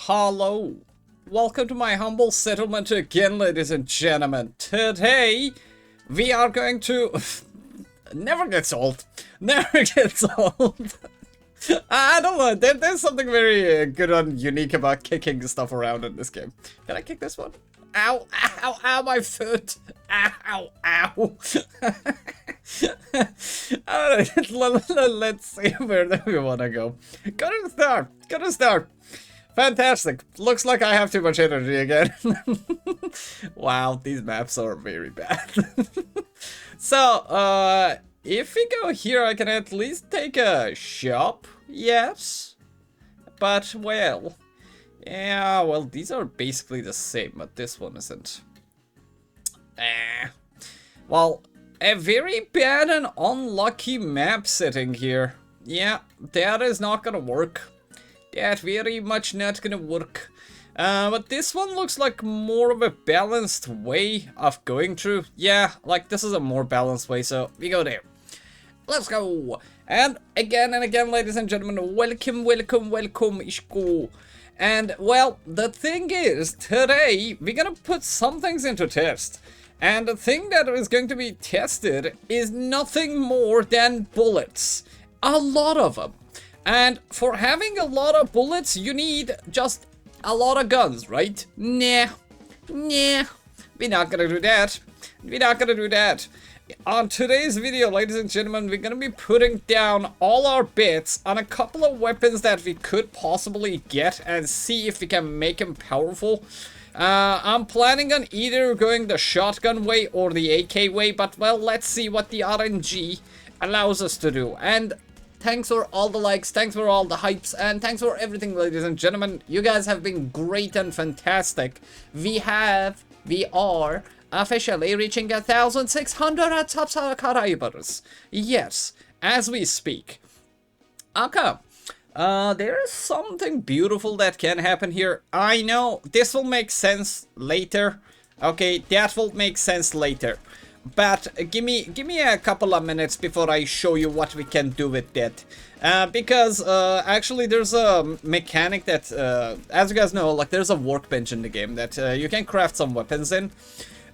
Hello, welcome to my humble settlement again, ladies and gentlemen. Today, we are going to... Never gets old. Never gets old. I don't know, there's something very good and unique about kicking stuff around in this game. Can I kick this one? Ow, ow, ow, my foot. Ow, ow. Alright, let's see where we want to go. Go to the start. Fantastic. Looks like I have too much energy again. Wow, these maps are very bad. So, if we go here, I can at least take a shop. Yes. But, well. Yeah, well, these are basically the same, but this one isn't. Well, a very bad and unlucky map setting here. Yeah, that is not gonna work. That very much not gonna work. But this one looks like more of a balanced way of going through. Yeah, like this is a more balanced way, so we go there. Let's go. And again, ladies and gentlemen, welcome, Ishko. And, well, the thing is, today, we're gonna put some things into test. And the thing that is going to be tested is nothing more than bullets. A lot of them. And for having a lot of bullets, you need just a lot of guns, right? Nah. We're not gonna do that. On today's video, ladies and gentlemen, we're gonna be putting down all our bets on a couple of weapons that we could possibly get and see if we can make them powerful. I'm planning on either going the shotgun way or the AK way, but well, let's see what the RNG allows us to do. And thanks for all the likes, thanks for all the hypes, and thanks for everything, ladies and gentlemen. You guys have been great and fantastic. We are officially reaching 1,600 subscribers. Yes, as we speak. Okay. There is something beautiful that can happen here. I know this will make sense later. Okay, that will make sense later. But give me a couple of minutes before I show you what we can do with that. Because actually there's a mechanic that, as you guys know, like there's a workbench in the game that you can craft some weapons in.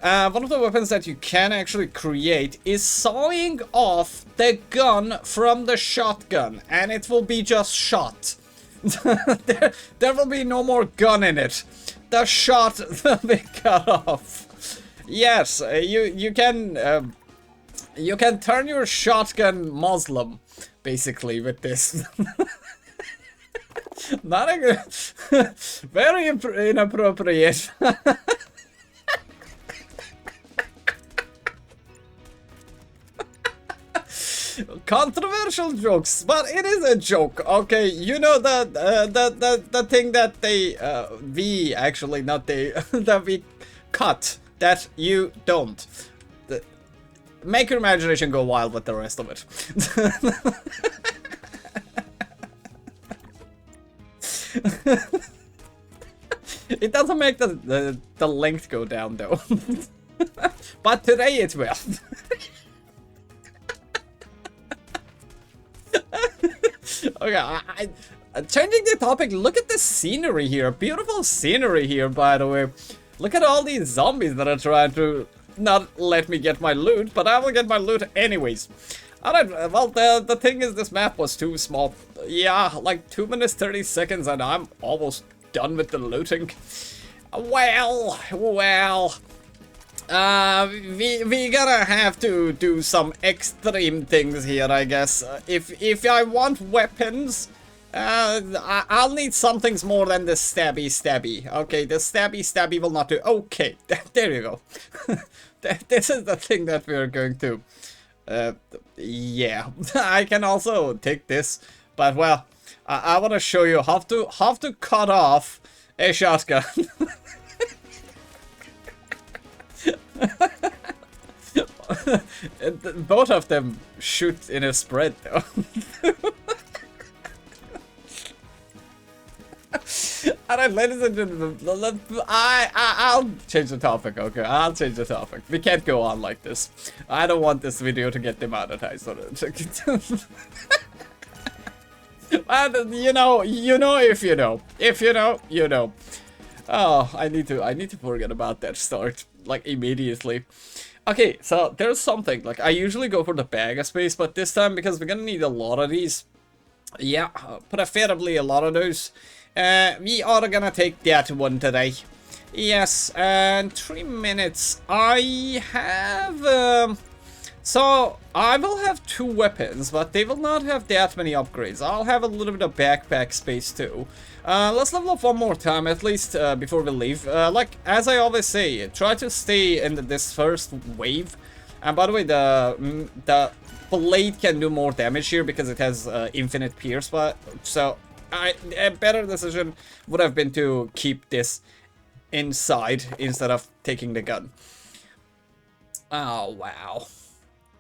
One of the weapons that you can actually create is sawing off the gun from the shotgun, and it will be just shot. there will be no more gun in it. The shot will be cut off. Yes, you can turn your shotgun Muslim, basically, with this. Not a good, very inappropriate. Controversial jokes, but it is a joke, okay? You know the thing that we actually not they that we cut that you don't. Make your imagination go wild with the rest of it. It doesn't make the length go down though. But today it will. Okay, changing the topic, look at the scenery here. Beautiful scenery here, by the way. Look at all these zombies that are trying to not let me get my loot, but I will get my loot anyways. Alright, well, the thing is, this map was too small. Yeah, like 2 minutes 30 seconds and I'm almost done with the looting. Well. We gonna have to do some extreme things here, I guess. If I want weapons, I'll need some things more than the stabby. Okay, the stabby will not do. Okay, there you go. This is the thing that we're going to. Yeah, I can also take this, but well, I want to show you how to cut off a shotgun. Both of them shoot in a spread though. Alright, ladies and gentlemen, I'll change the topic, okay? I'll change the topic. We can't go on like this. I don't want this video to get demonetized. And you know if you know. If you know, you know. Oh, I need to forget about that start, like, immediately. Okay, so there's something, like, I usually go for the bag of space, but this time, because we're gonna need a lot of these, yeah, preferably a lot of those, we are gonna take that one today. Yes, and 3 minutes. I have, so I will have 2 weapons, but they will not have that many upgrades. I'll have a little bit of backpack space too. Let's level up one more time, at least, before we leave. Like, as I always say, try to stay in this first wave. And by the way, the blade can do more damage here because it has infinite pierce, but so a better decision would have been to keep this inside instead of taking the gun. Oh, wow.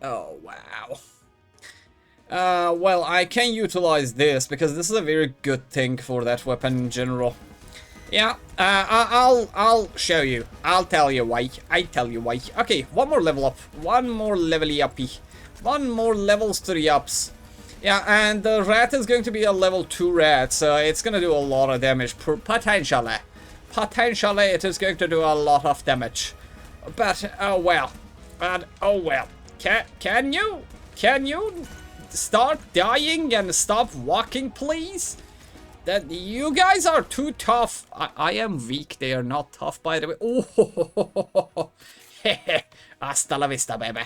Oh, wow. Well, I can utilize this because this is a very good thing for that weapon in general. Yeah, I'll show you. I'll tell you why. I tell you why. Okay, one more level up. One more levely uppy. One more levels 3 ups. Yeah, and the rat is going to be a level 2 rat, so it's gonna do a lot of damage, potentially. Potentially, it is going to do a lot of damage. But, oh well. But, oh well. Can you start dying and stop walking, please? That you guys are too tough. I am weak. They are not tough, by the way. Oh, hasta la vista, baby.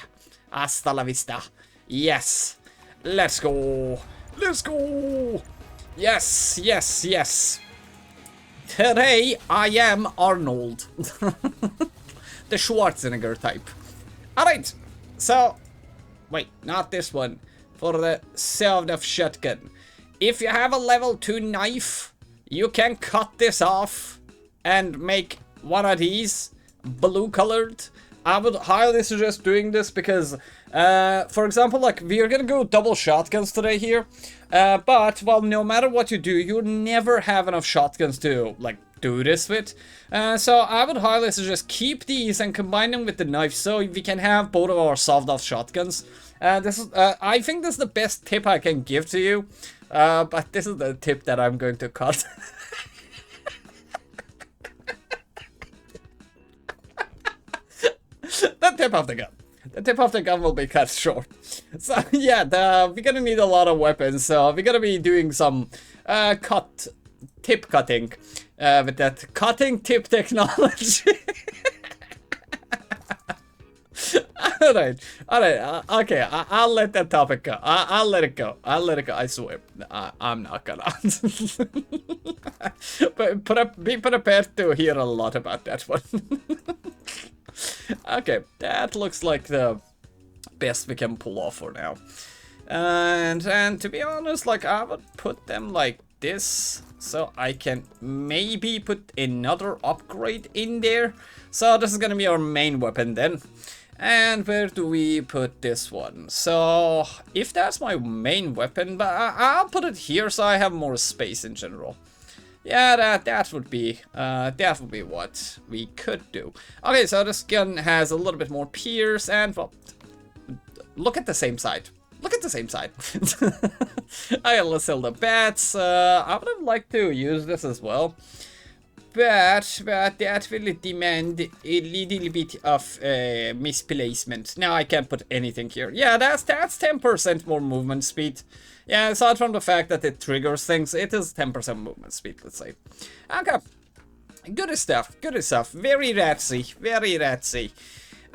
Hasta la vista. Yes. Let's go. Let's go. Yes, yes, yes. Today, I am Arnold. The Schwarzenegger type. Alright. So, wait, not this one. For the sawed-off shotgun. If you have a level 2 knife, you can cut this off and make one of these blue-colored. I would highly suggest doing this because, for example, like, we are gonna go double shotguns today here. But, well, no matter what you do, you'll never have enough shotguns to, like, do this with. So I would highly suggest keep these and combine them with the knife so we can have both of our sawed-off shotguns. This is, I think this is the best tip I can give to you. But this is the tip that I'm going to cut. The tip of the gun. The tip of the gun will be cut short. So yeah, we're gonna need a lot of weapons. So we're gonna be doing some tip cutting with that cutting tip technology. Alright, okay, I'll let that topic go. I'll let it go. I'll let it go, I swear. I'm not gonna. But be prepared to hear a lot about that one. Okay, that looks like the best we can pull off for now. And to be honest, like, I would put them like this, so I can maybe put another upgrade in there. So this is gonna be our main weapon then. And where do we put this one? So if that's my main weapon, but I'll put it here so I have more space in general. Yeah, that would be what we could do. Okay, so this gun has a little bit more pierce and, well, look at the same side. Look at the same side. Okay, let's sell the bats. I would have liked to use this as well. But that will demand a little bit of misplacement. Now I can't put anything here. Yeah, that's 10% more movement speed. Yeah, aside from the fact that it triggers things, it is 10% movement speed, let's say. Okay. Good stuff, good stuff. Very ratsy, very ratsy.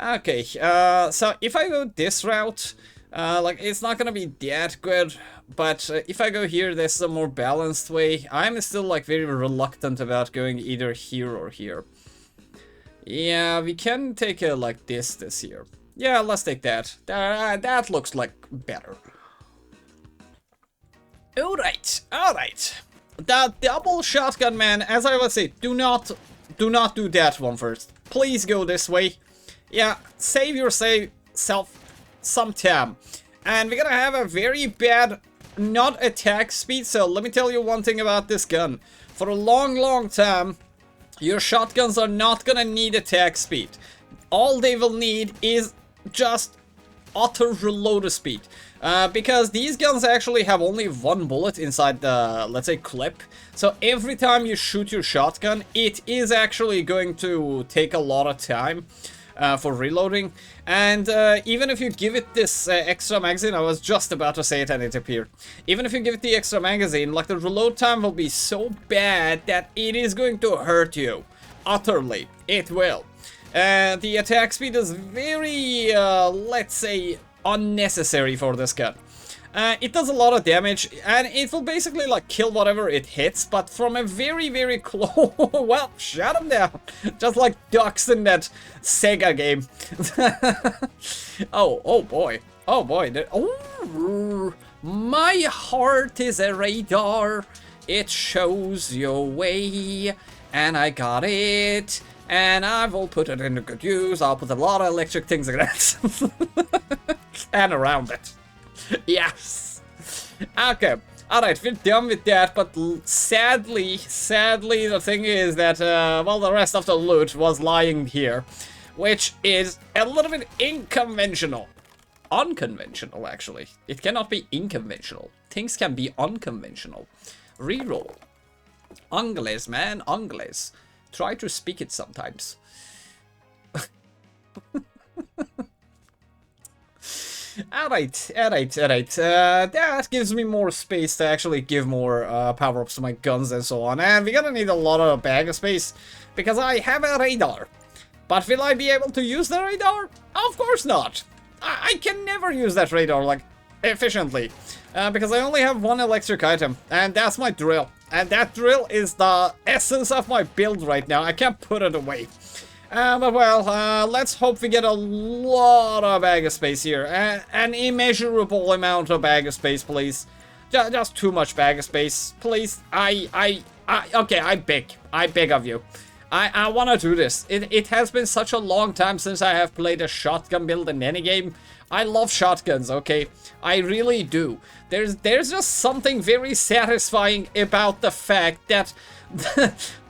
Okay, so if I go this route, like, it's not gonna be that good, but if I go here, there's a more balanced way. I'm still, like, very reluctant about going either here or here. Yeah, we can take it like this here. Yeah, let's take that. That looks like better. Alright, alright. The double shotgun, man, as I would say, do not do that one first. Please go this way. Yeah, save yourself some time. And we're gonna have a very bad not attack speed, so let me tell you one thing about this gun. For a long time, your shotguns are not gonna need attack speed. All they will need is just auto reload speed. Because these guns actually have only one bullet inside the, let's say, clip. So every time you shoot your shotgun, it is actually going to take a lot of time for reloading. And even if you give it this extra magazine, I was just about to say it and it appeared. Even if you give it the extra magazine, like the reload time will be so bad that it is going to hurt you. Utterly. It will. The attack speed is very, let's say, unnecessary for this gun. It does a lot of damage, and it will basically like kill whatever it hits, but from a very, very close... Well, shut him down! Just like ducks in that Sega game. Oh boy. Oh boy. Oh, my heart is a radar. It shows your way, and I got it. And I will put it into good use. I'll put a lot of electric things in it. And around it. Yes. Okay. Alright, we're done with that. But sadly, the thing is that, well, the rest of the loot was lying here. Which is a little bit unconventional. Unconventional, actually. It cannot be unconventional. Things can be unconventional. Reroll. Anglais, man. Anglais. Try to speak it sometimes. Alright. That gives me more space to actually give more power-ups to my guns and so on. And we're gonna need a lot of bag of space, because I have a radar. But will I be able to use the radar? Of course not. I can never use that radar, like, efficiently. Because I only have one electric item, and that's my drill. And that drill is the essence of my build right now. I can't put it away. But well, let's hope we get a lot of bag of space here. An immeasurable amount of bag of space, please. Just too much bag of space, please. Okay, I beg of you. I want to do this. It has been such a long time since I have played a shotgun build in any game. I love shotguns, okay? I really do. There's just something very satisfying about the fact that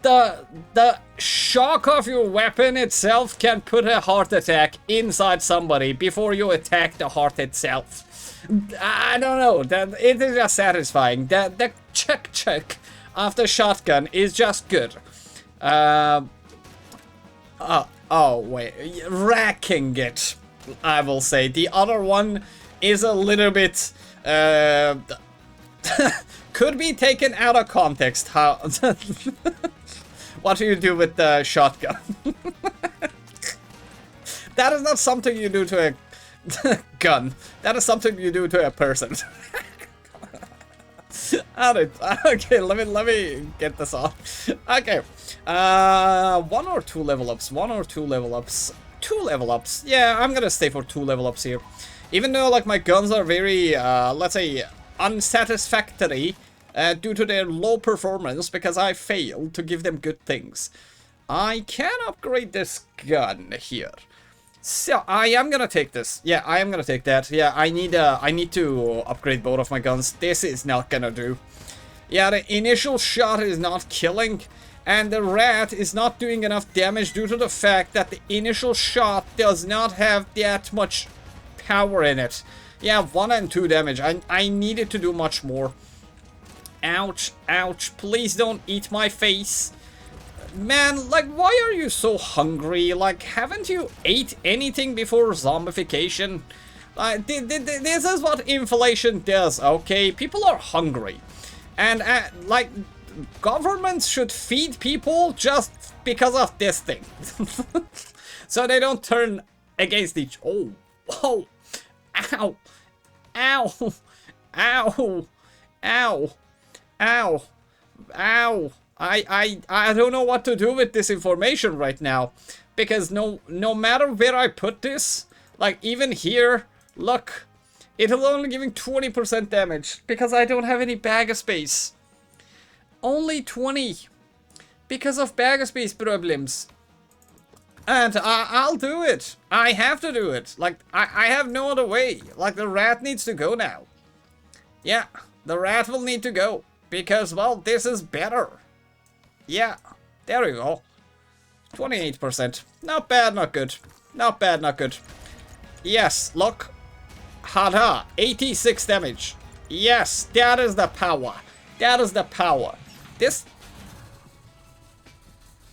the shock of your weapon itself can put a heart attack inside somebody before you attack the heart itself. I don't know. It is just satisfying. The check of the shotgun is just good. Oh wait, racking it, I will say. The other one is a little bit could be taken out of context. How what do you do with the shotgun? That is not something you do to a gun. That is something you do to a person. Alright, okay, let me get this off. Okay. 1 or 2 level ups. 1 or 2 level ups. 2 level ups. Yeah, I'm gonna stay for 2 level ups here. Even though, like, my guns are very, let's say, unsatisfactory due to their low performance because I failed to give them good things. I can upgrade this gun here. So, I am gonna take this. Yeah, I am gonna take that. Yeah, I need to upgrade both of my guns. This is not gonna do. Yeah, the initial shot is not killing. And the rat is not doing enough damage due to the fact that the initial shot does not have that much power in it. Yeah, 1 and 2 damage. I needed to do much more. Ouch, ouch. Please don't eat my face. Man, like, why are you so hungry? Like, haven't you ate anything before zombification? This is what inflation does, okay? People are hungry. And, like... governments should feed people just because of this thing. So they don't turn against each... Oh. Ow. Ow. Ow. Ow. Ow. Ow. I don't know what to do with this information right now. Because no matter where I put this, like even here, look, it'll only giving 20% damage because I don't have any bag of space. Only 20 because of bag of space problems. And I'll do it. I have to do it. Like, I have no other way. Like, the rat needs to go now. Yeah, the rat will need to go. Because, well, this is better. Yeah, there we go. 28%. Not bad, not good. Not bad, not good. Yes, look. Hada, 86 damage. Yes, that is the power. That is the power. This...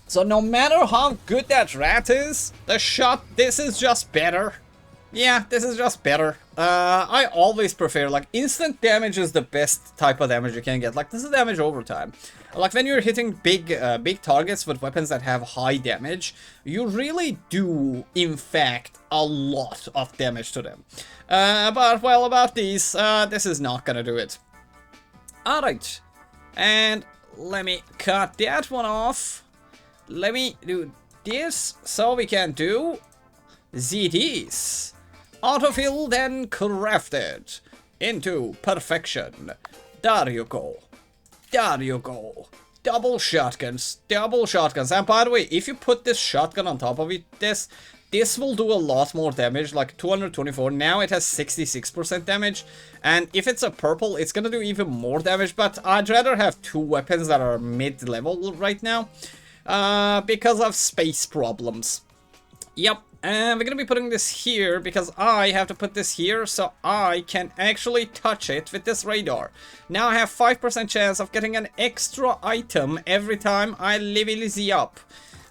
So no matter how good that rat is, the shot, this is just better. Yeah, this is just better. I always prefer, like, instant damage is the best type of damage you can get. Like, this is damage over time. Like, when you're hitting big targets with weapons that have high damage, you really do, in fact, a lot of damage to them. But, well, about these, this is not gonna do it. Alright. And let me cut that one off. Let me do this, so we can do ZDs. Autofilled and crafted into perfection. There you go. There you go. Double shotguns. Double shotguns. And by the way, if you put this shotgun on top of it, this will do a lot more damage, like 224. Now it has 66% damage. And if it's a purple, it's gonna do even more damage. But I'd rather have two weapons that are mid-level right now. Because of space problems. Yep, and we're gonna be putting this here because I have to put this here so I can actually touch it with this radar. Now I have 5% chance of getting an extra item every time I level Z up.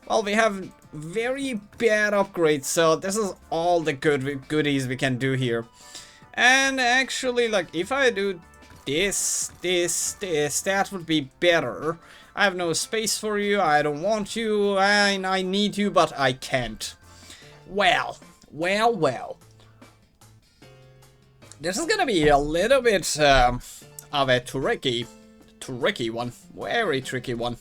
Well, we have very bad upgrades, so this is all the goodies we can do here. And actually, like, if I do this, that would be better. I have no space for you, I don't want you, and I need you, but I can't. Well. This is gonna be a little bit of a tricky one. Very tricky one.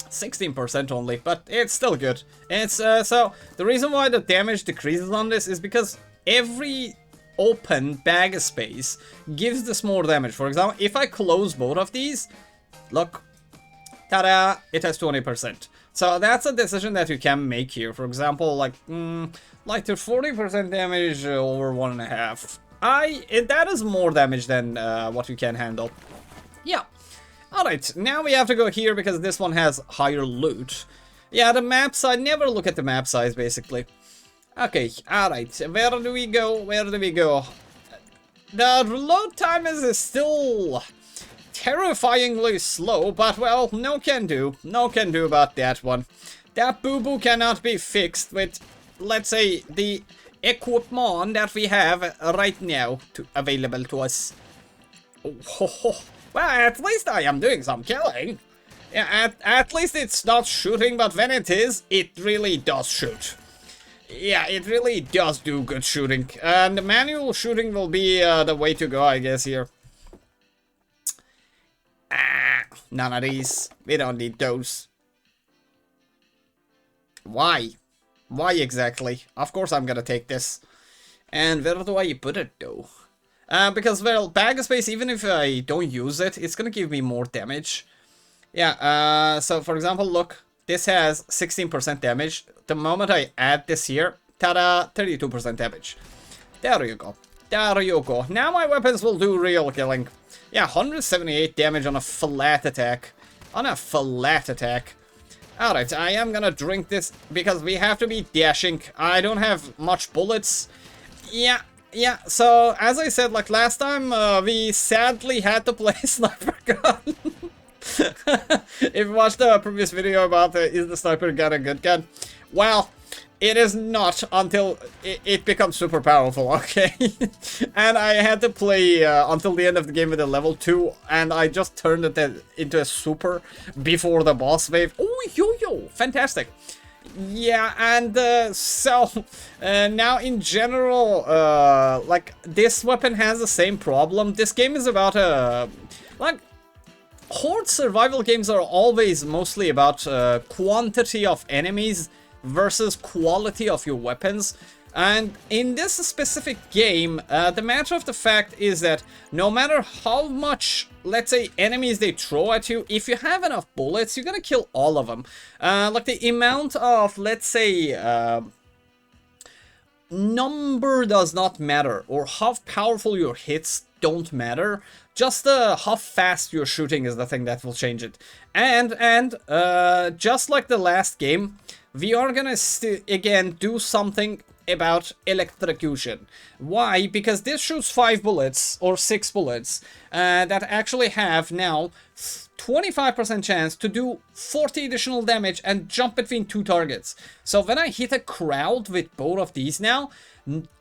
16% only, but it's still good. It's so the reason why the damage decreases on this is because every open bag of space gives this more damage. For example, if I close both of these, look. Ta-da! It has 20%. So that's a decision that you can make here. For example, like to 40% damage over 1.5. That is more damage than what you can handle. Yeah. Alright, now we have to go here because this one has higher loot. Yeah, the map size, never look at the map size, basically. Okay, alright, where do we go? Where do we go? The load time is still terrifyingly slow, but well, no can do about that one. That boo-boo cannot be fixed with, let's say, the equipment that we have right now available to us. Oh, well, at least I am doing some killing. Yeah, at least it's not shooting, but when it is, it really does shoot. Yeah, it really does do good shooting. And the manual shooting will be the way to go, I guess, here. None of these. We don't need those. Why? Why exactly? Of course I'm gonna take this. And where do I put it though? Because, well, bag of space, even if I don't use it, it's gonna give me more damage. Yeah, so for example, look. This has 16% damage. The moment I add this here, ta-da, 32% damage. There you go. There you go. Now my weapons will do real killing. Yeah, 178 damage on a flat attack. Alright, I am gonna drink this because we have to be dashing. I don't have much bullets. Yeah, so as I said, like last time, we sadly had to play sniper gun. If you watched the previous video about is the sniper gun a good gun? Well, it is not until it becomes super powerful, okay? And I had to play until the end of the game with a level 2, and I just turned it into a super before the boss wave. Oh, yo, fantastic. Yeah, and so now in general, like this weapon has the same problem. This game is about like horde survival games are always mostly about quantity of enemies versus quality of your weapons. And in this specific game, the matter of the fact is that no matter how much, let's say, enemies they throw at you, if you have enough bullets, you're gonna kill all of them. Like the amount of, let's say, number does not matter, or how powerful your hits don't matter. Just how fast you're shooting is the thing that will change it. And just like the last game, we are gonna again do something about electrocution. Why? Because this shoots 5 bullets or 6 bullets that actually have now 25% chance to do 40 additional damage and jump between 2 targets. So when I hit a crowd with both of these now,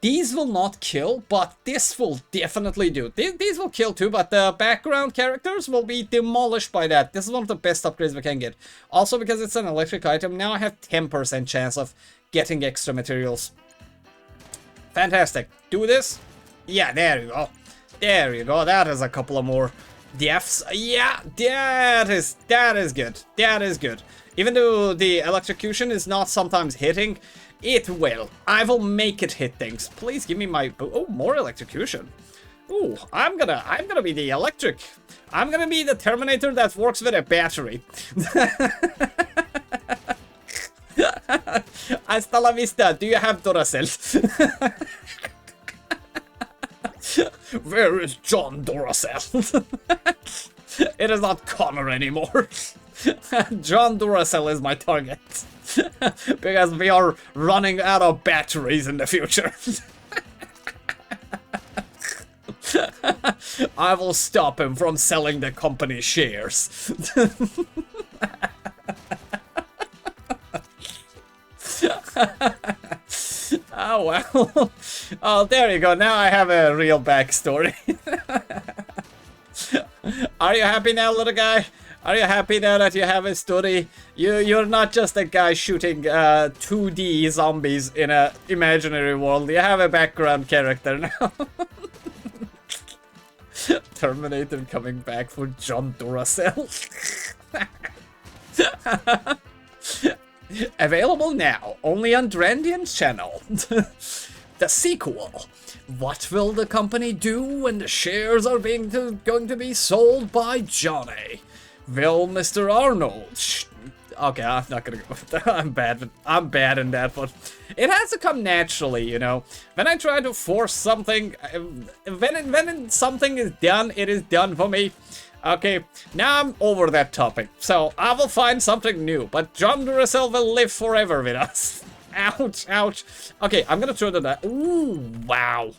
these will not kill, but this will definitely do. These will kill too, but the background characters will be demolished by that. This is one of the best upgrades we can get. Also, because it's an electric item, now I have 10% chance of getting extra materials. Fantastic. Do this. Yeah, there you go. There you go. That is a couple of more deaths. Yeah, that is good. That is good. Even though the electrocution is not sometimes hitting, it will. I will make it hit things. Please give me my... Oh, more electrocution. Ooh, I'm gonna be the electric. I'm gonna be the Terminator that works with a battery. Hasta la vista. Do you have Duracell? Where is John Duracell? It is not Connor anymore. John Duracell is my target. Because we are running out of batteries in the future. I will stop him from selling the company shares. Oh, well. Oh, there you go. Now I have a real backstory. Are you happy now, little guy? Are you happy now that you have a story? You're not just a guy shooting 2D zombies in an imaginary world. You have a background character now. Terminator coming back for John Duracell. Available now, only on Drandian's channel. The sequel. What will the company do when the shares are going to be sold by Johnny? Will Mr. Arnold... Okay, I'm not gonna go with that. I'm bad in that, but it has to come naturally, you know. When I try to force something, when something is done, it is done for me. Okay, now I'm over that topic, so I will find something new, but John Duracell will live forever with us. Ouch, ouch. Okay, I'm gonna throw that. Ooh, wow.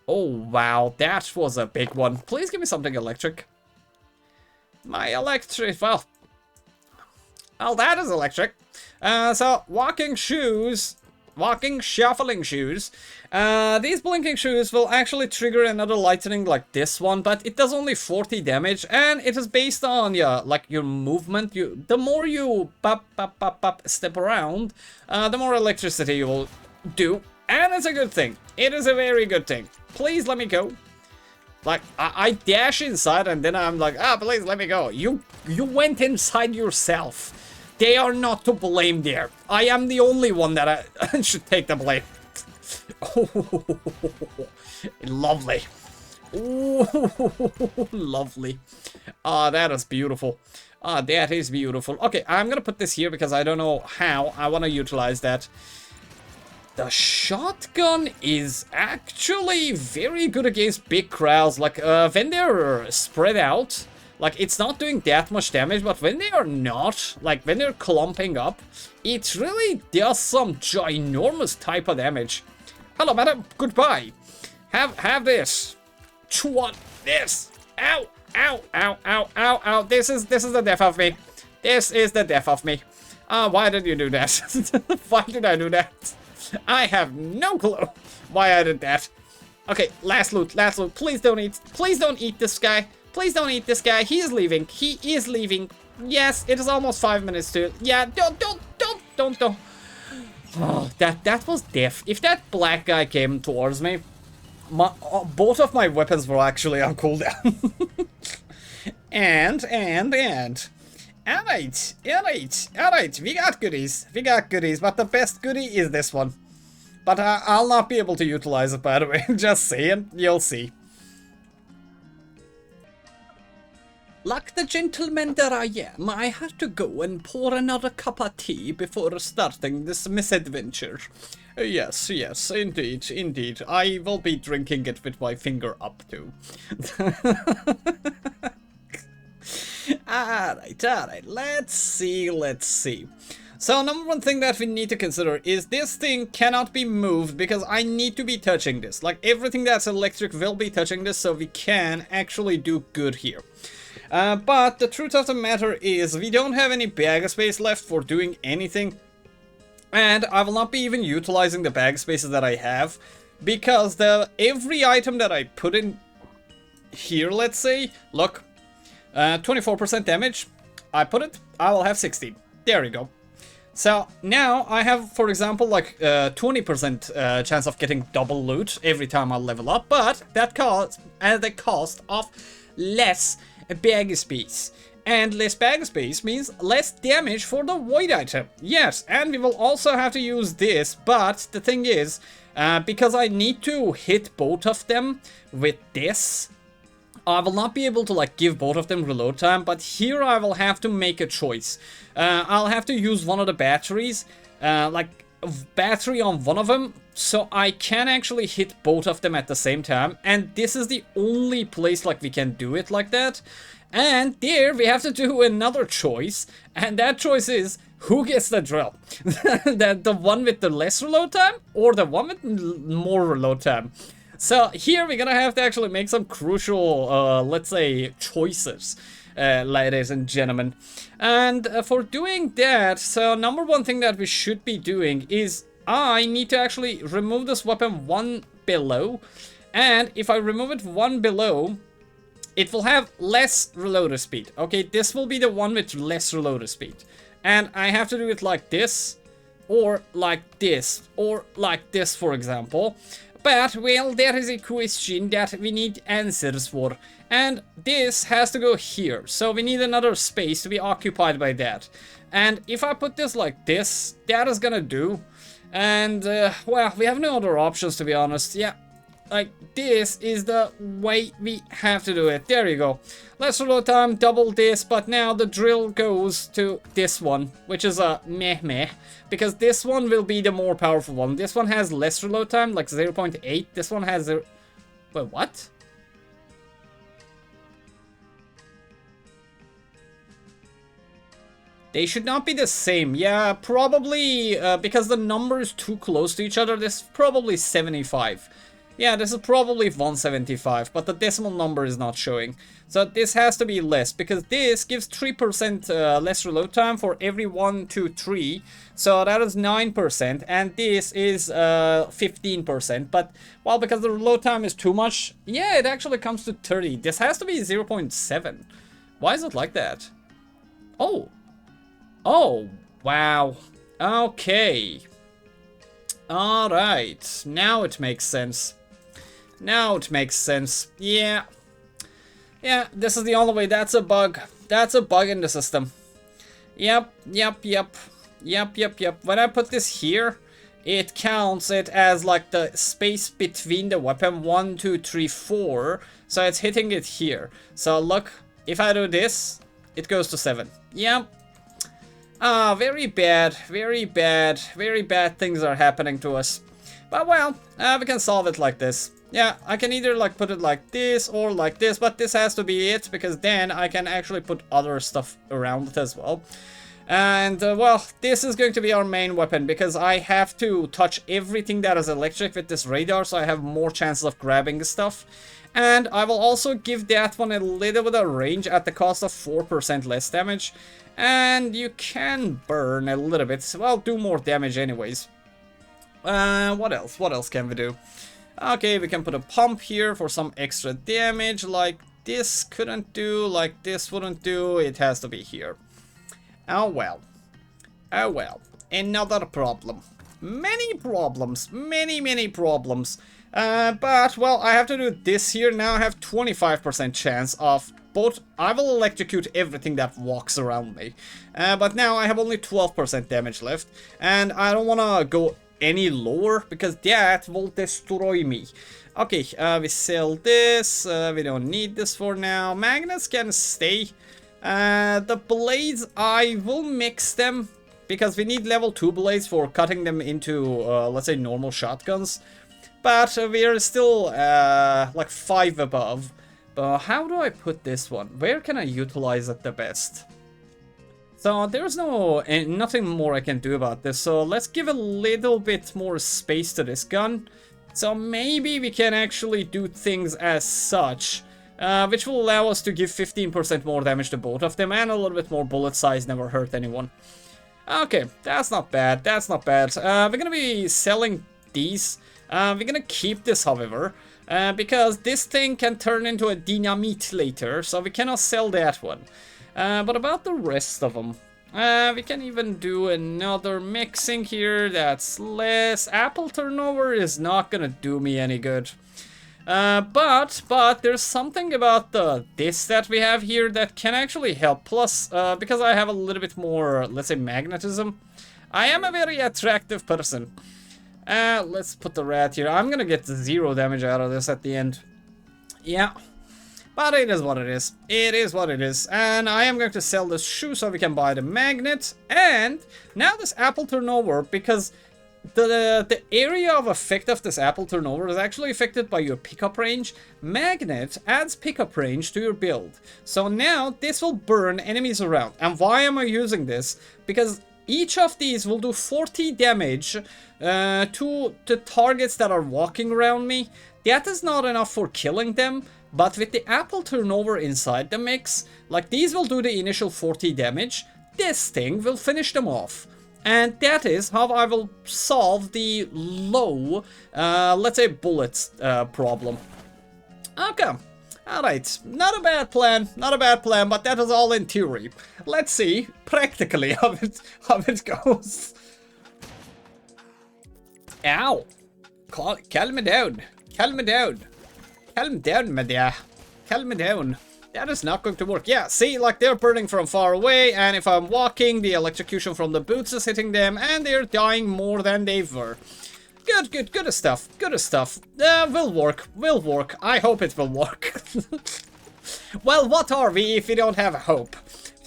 Oh, wow, that was a big one. Please give me something electric. My electric, well, that is electric. So, walking shuffling shoes. These blinking shoes will actually trigger another lightning like this one, but it does only 40 damage, and it is based on your movement. The more you step around, the more electricity you will do, and it's a good thing. It is a very good thing. Please let me go. Like, I dash inside and then I'm like, please let me go. You went inside yourself. They are not to blame there. I am the only one that I should take the blame. Oh, lovely. Ooh, lovely. That is beautiful. That is beautiful. Okay, I'm gonna put this here because I don't know how I want to utilize that. The shotgun is actually very good against big crowds. Like, when they're spread out, like, it's not doing that much damage, but when they are not, like, when they're clumping up, it really does some ginormous type of damage. Hello, madam. Goodbye. Have this. Chew on this. Ow, ow, ow, ow, ow, ow. This is the death of me. This is the death of me. Why did you do that? Why did I do that? I have no clue why I did that. Okay, last loot, last loot. Please don't eat this guy. Please don't eat this guy. He is leaving. He is leaving. Yes, it is almost 5 minutes to... Yeah, don't. Oh, that was death. If that black guy came towards me, both of my weapons were actually on cooldown. and. Alright, we got goodies, but the best goodie is this one. But I'll not be able to utilize it, by the way, just saying, you'll see. Like the gentleman that I am, I had to go and pour another cup of tea before starting this misadventure. Yes, indeed, I will be drinking it with my finger up too. Alright, let's see. So number one thing that we need to consider is this thing cannot be moved because I need to be touching this. Like everything that's electric will be touching this, so we can actually do good here. But the truth of the matter is we don't have any bag space left for doing anything. And I will not be even utilizing the bag spaces that I have, because every item that I put in here, let's say, look, 24% damage, I put it, I will have 16. There you go. So now I have, for example, like 20% chance of getting double loot every time I level up, but that costs at the cost of less bag space. And less bag space means less damage for the void item. Yes, and we will also have to use this, but the thing is, because I need to hit both of them with this, I will not be able to like give both of them reload time, but here I will have to make a choice. I'll have to use one of the batteries, like battery on one of them, so I can actually hit both of them at the same time, and this is the only place like we can do it like that. And there we have to do another choice, and that choice is who gets the drill? the one with the less reload time or the one with more reload time? So here we're gonna have to actually make some crucial, let's say, choices, ladies and gentlemen. And for doing that, so number one thing that we should be doing is I need to actually remove this weapon one below, and if I remove it one below, it will have less reloader speed. Okay, this will be the one with less reloader speed. And I have to do it like this, or like this, or like this, for example. But, well, there is a question that we need answers for. And this has to go here. So we need another space to be occupied by that. And if I put this like this, that is gonna do. And, well, we have no other options, to be honest. Yeah. Like, this is the way we have to do it. There you go. Less reload time, double this, but now the drill goes to this one, which is a meh, because this one will be the more powerful one. This one has less reload time, like 0.8. This one has Wait, what? They should not be the same. Yeah, probably, because the number is too close to each other, this is probably 75. Yeah, this is probably 175, but the decimal number is not showing. So this has to be less, because this gives 3% less reload time for every 1, 2, 3. So that is 9%, and this is 15%. But, well, because the reload time is too much, yeah, it actually comes to 30. This has to be 0.7. Why is it like that? Oh. Oh, wow. Okay. Alright, now it makes sense. Now it makes sense. Yeah. Yeah, this is the only way. That's a bug. That's a bug in the system. Yep. When I put this here, it counts it as like the space between the weapon 1, 2, 3, 4. So it's hitting it here. So look, if I do this, it goes to 7. Yep. Ah, very bad things are happening to us. But well, we can solve it like this. Yeah, I can either like put it like this or like this, but this has to be it, because then I can actually put other stuff around it as well. And well, this is going to be our main weapon, because I have to touch everything that is electric with this radar, so I have more chances of grabbing stuff. And I will also give that one a little bit of range at the cost of 4% less damage. And you can burn a little bit. Well, do more damage anyways. What else? What else can we do? Okay, we can put a pump here for some extra damage. Like this couldn't do, like this wouldn't do. It has to be here. Oh well. Oh well. Another problem. Many problems. Many problems. But, well, I have to do this here. Now I have 25% chance of both. I will electrocute everything that walks around me. But now I have only 12% damage left. And I don't want to go any lower, because that will destroy me. Okay, we sell this. We don't need this for now. Magnets can stay. The blades, I will mix them, because we need level 2 blades for cutting them into, let's say, normal shotguns. But we are still like 5 above. But how do I put this one? Where can I utilize it the best? So there's nothing more I can do about this. So let's give a little bit more space to this gun. So maybe we can actually do things as such. Which will allow us to give 15% more damage to both of them, and a little bit more bullet size, never hurt anyone. Okay, that's not bad, that's not bad. We're gonna be selling these. We're gonna keep this, however, because this thing can turn into a dynamite later, so we cannot sell that one. But about the rest of them, we can even do another mixing here that's less. Apple turnover is not gonna do me any good. But there's something about this that we have here that can actually help. Plus, because I have a little bit more, let's say, magnetism, I am a very attractive person. Let's put the rat here. I'm gonna get 0 damage out of this at the end. Yeah, but it is what it is. It is what it is. And I am going to sell this shoe so we can buy the magnet. And now this apple turnover, because the area of effect of this apple turnover is actually affected by your pickup range. Magnet adds pickup range to your build. So now this will burn enemies around. And why am I using this? Because each of these will do 40 damage to the targets that are walking around me. That is not enough for killing them. But with the apple turnover inside the mix, like these will do the initial 40 damage. This thing will finish them off. And that is how I will solve the low, let's say, bullets problem. Okay, alright, not a bad plan, but that is all in theory. Let's see, practically, how it goes. Ow! Calm me down, calm me down. Calm down, my dear. Calm me down. That is not going to work. Yeah, see, like they're burning from far away, and if I'm walking, the electrocution from the boots is hitting them, and they're dying more than they were. Good stuff, good stuff. Will work. I hope it will work. Well, what are we if we don't have hope?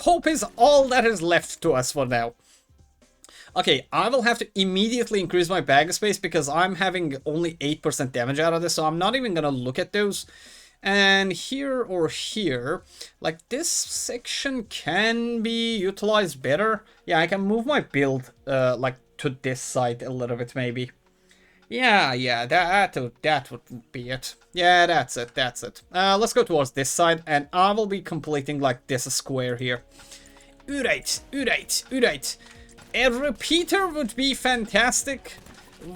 Hope is all that is left to us for now. Okay, I will have to immediately increase my bag space because I'm having only 8% damage out of this, so I'm not even gonna look at those. And here or here, like this section can be utilized better. Yeah, I can move my build like to this side a little bit maybe. Yeah, that would be it. Yeah, that's it. Let's go towards this side, and I will be completing like this square here. Alright. A repeater would be fantastic.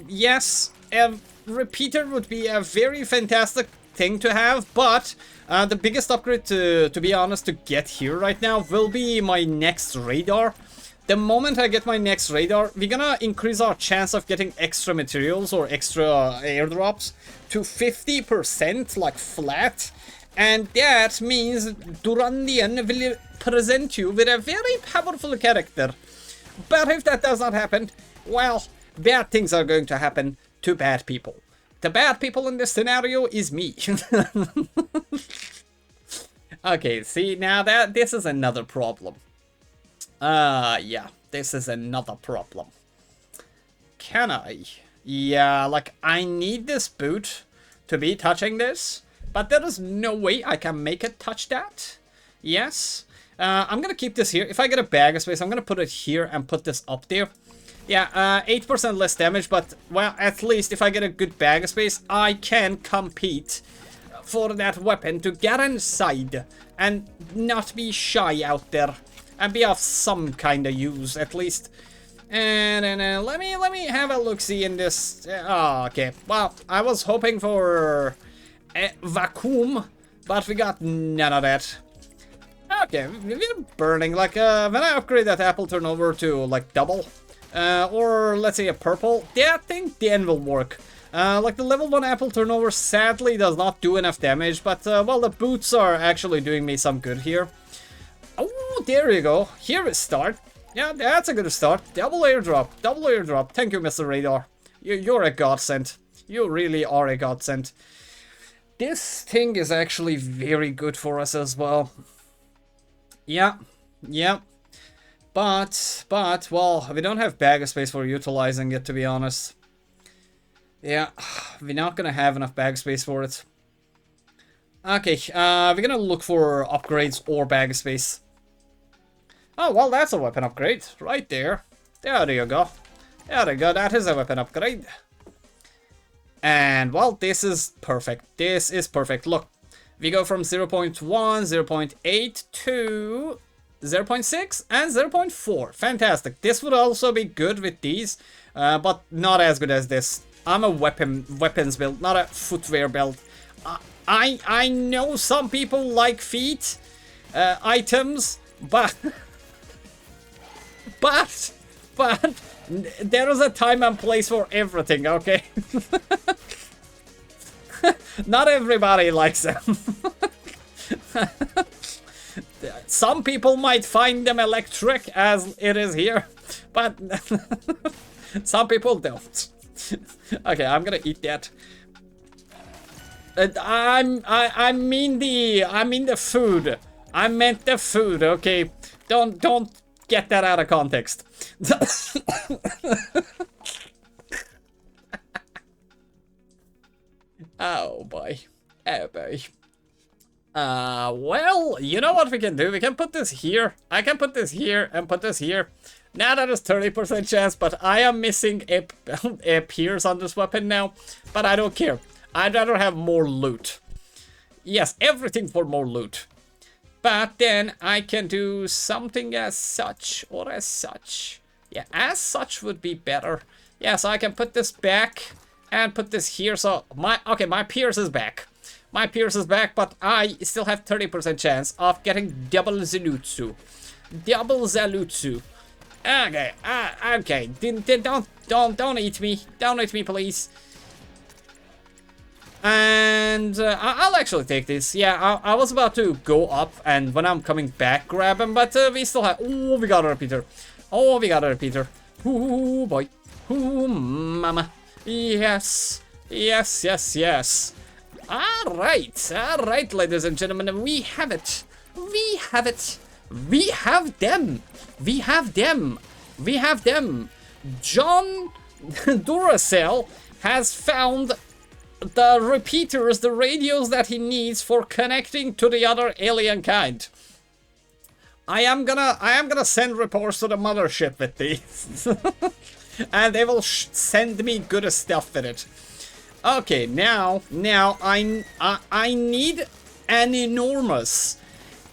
Yes, a repeater would be a very fantastic thing to have, but the biggest upgrade to be honest to get here right now will be my next radar. The moment I get my next radar, we're gonna increase our chance of getting extra materials or extra airdrops to 50%, like flat, and that means Durandian will present you with a very powerful character. But if that does not happen, well, bad things are going to happen to bad people. The bad people in this scenario is me. Okay, see, now this is another problem. Yeah, this is another problem. Can I? Yeah, like, I need this boot to be touching this, but there is no way I can make it touch that. Yes. I'm gonna keep this here. If I get a bag of space, I'm gonna put it here and put this up there. Yeah, 8% less damage, but, well, at least if I get a good bag of space, I can compete for that weapon to get inside and not be shy out there and be of some kind of use, at least. And let me have a look-see in this. Oh, okay. Well, I was hoping for a vacuum, but we got none of that. Okay, we're burning. Like, when I upgrade that apple turnover to, like, double, or let's say a purple, that thing then will work. Like the level 1 apple turnover sadly does not do enough damage, but well, the boots are actually doing me some good here. Oh, there you go. Here is start. Yeah, that's a good start. Double airdrop. Double airdrop. Thank you, Mr. Radar. You're a godsend. You really are a godsend. This thing is actually very good for us as well. Yeah. But, well, we don't have bag of space for utilizing it, to be honest. Yeah, we're not gonna have enough bag space for it. Okay, we're gonna look for upgrades or bag space. Oh, well, that's a weapon upgrade. Right there. There you go. There you go. That is a weapon upgrade. And, well, this is perfect. This is perfect. Look, we go from 0.1, 0.8 to 0.6 and 0.4. Fantastic. This would also be good with these, but not as good as this. I'm a weapons build, not a footwear build. I know some people like feet items, but but there is a time and place for everything, okay? Not everybody likes them. Some people might find them electric, as it is here, but some people don't. Okay, I'm gonna eat that. I mean the food. I meant the food. Okay, don't get that out of context. Oh boy. Oh boy. Well, you know what we can do? We can put this here. I can put this here and put this here. Now that is 30% chance, but I am missing a pierce on this weapon now. But I don't care. I'd rather have more loot. Yes, everything for more loot. But then I can do something as such or as such. Yeah, as such would be better. Yeah, so I can put this back and put this here. So my pierce is back. My pierce is back, but I still have 30% chance of getting double Zalutsu. Double Zalutsu. Okay, okay. Don't eat me. Don't eat me, please. And I'll actually take this. Yeah, I was about to go up, and when I'm coming back, grab him. But we still have. Oh, we got a repeater. Oh, we got a repeater. Oh boy. Oh, mama. Yes. Yes, yes, yes. Alright, ladies and gentlemen, we have it. We have it. We have them. We have them. We have them. John Duracell has found the repeaters, the radios that he needs for connecting to the other alien kind. I am gonna send reports to the mothership with these. And they will send me good stuff with it. Okay, now I need an enormous,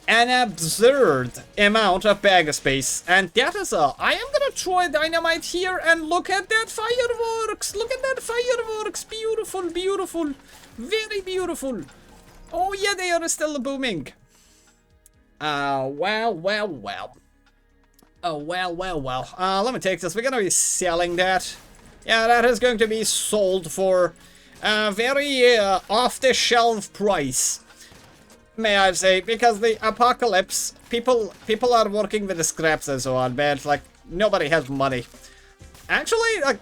an absurd amount of bag space, and that is all. I am gonna try dynamite here, and look at that fireworks! Look at that fireworks! Beautiful, beautiful, very beautiful. Oh yeah, they are still booming. Well. Oh well. Let me take this. We're gonna be selling that. Yeah, that is going to be sold for a very off-the-shelf price, may I say, because the apocalypse, people are working with the scraps and so on, man. Like, nobody has money. Actually, like,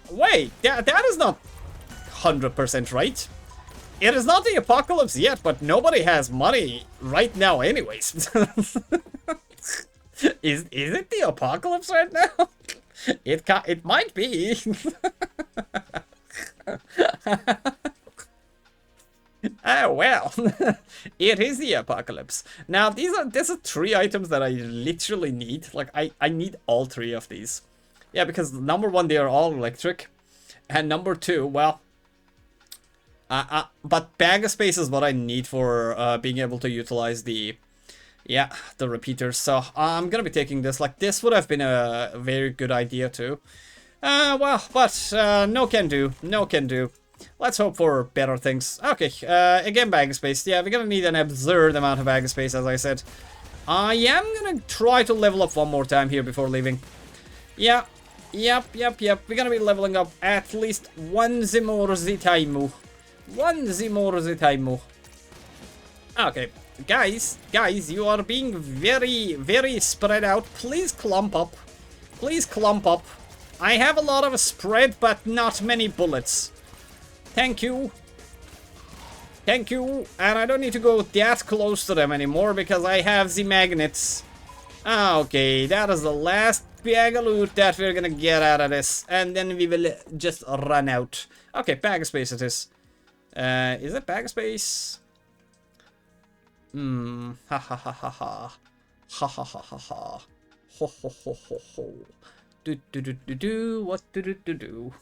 wait, that is not 100% right. It is not the apocalypse yet, but nobody has money right now anyways. Is it the apocalypse right now? It might be. Oh well. It is the apocalypse. Now these are 3 items that I literally need. Like I need all 3 of these. Yeah, because number 1, they are all electric. And number 2, well, but bag of space is what I need for being able to utilize the repeaters. So I'm gonna be taking this. Like, this would have been a very good idea too. Well, but no can do. No can do. Let's hope for better things. Okay, again, bag space. Yeah, we're gonna need an absurd amount of bag space, as I said. I am gonna try to level up one more time here before leaving. Yeah, yep. We're gonna be leveling up at least one more the time. One more the time. Okay, guys, you are being very, very spread out. Please clump up. Please clump up. I have a lot of spread, but not many bullets. Thank you. Thank you. And I don't need to go that close to them anymore because I have the magnets. Okay, that is the last bag of loot that we're gonna get out of this. And then we will just run out. Okay, bag space it is. Is it bag space? Ha. Ha ha ha ha ha. Ho ho ho ho ho. Do do do do do. What do do do do?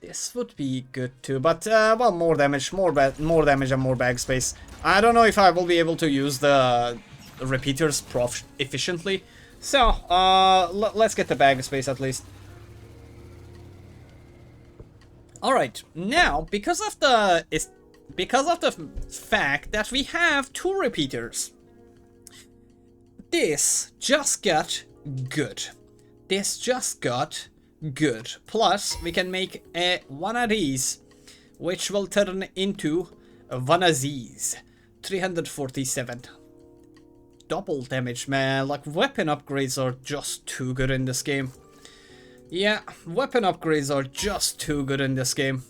This would be good too, but well, more damage, more damage and more bag space. I don't know if I will be able to use the repeaters efficiently. So, let's get the bag space at least. All right, now because of the fact that we have 2 repeaters, this just got good. This just got good. Plus, we can make one of these, which will turn into one of these. 347. Double damage, man. Like, weapon upgrades are just too good in this game. Yeah, weapon upgrades are just too good in this game.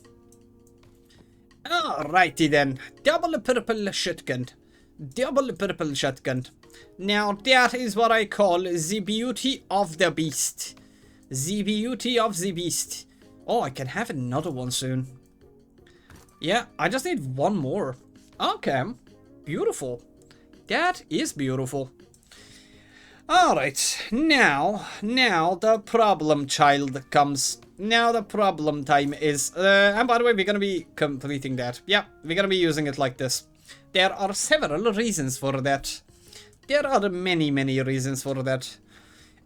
Alrighty then. Double purple shotgun. Double purple shotgun. Now, that is what I call the beauty of the beast. The beauty of the beast. Oh, I can have another one soon. Yeah, I just need one more. Okay, beautiful. That is beautiful. Alright, now the problem child comes. Now the problem time is, and by the way, we're gonna be completing that. Yeah, we're gonna be using it like this. There are several reasons for that. There are many reasons for that.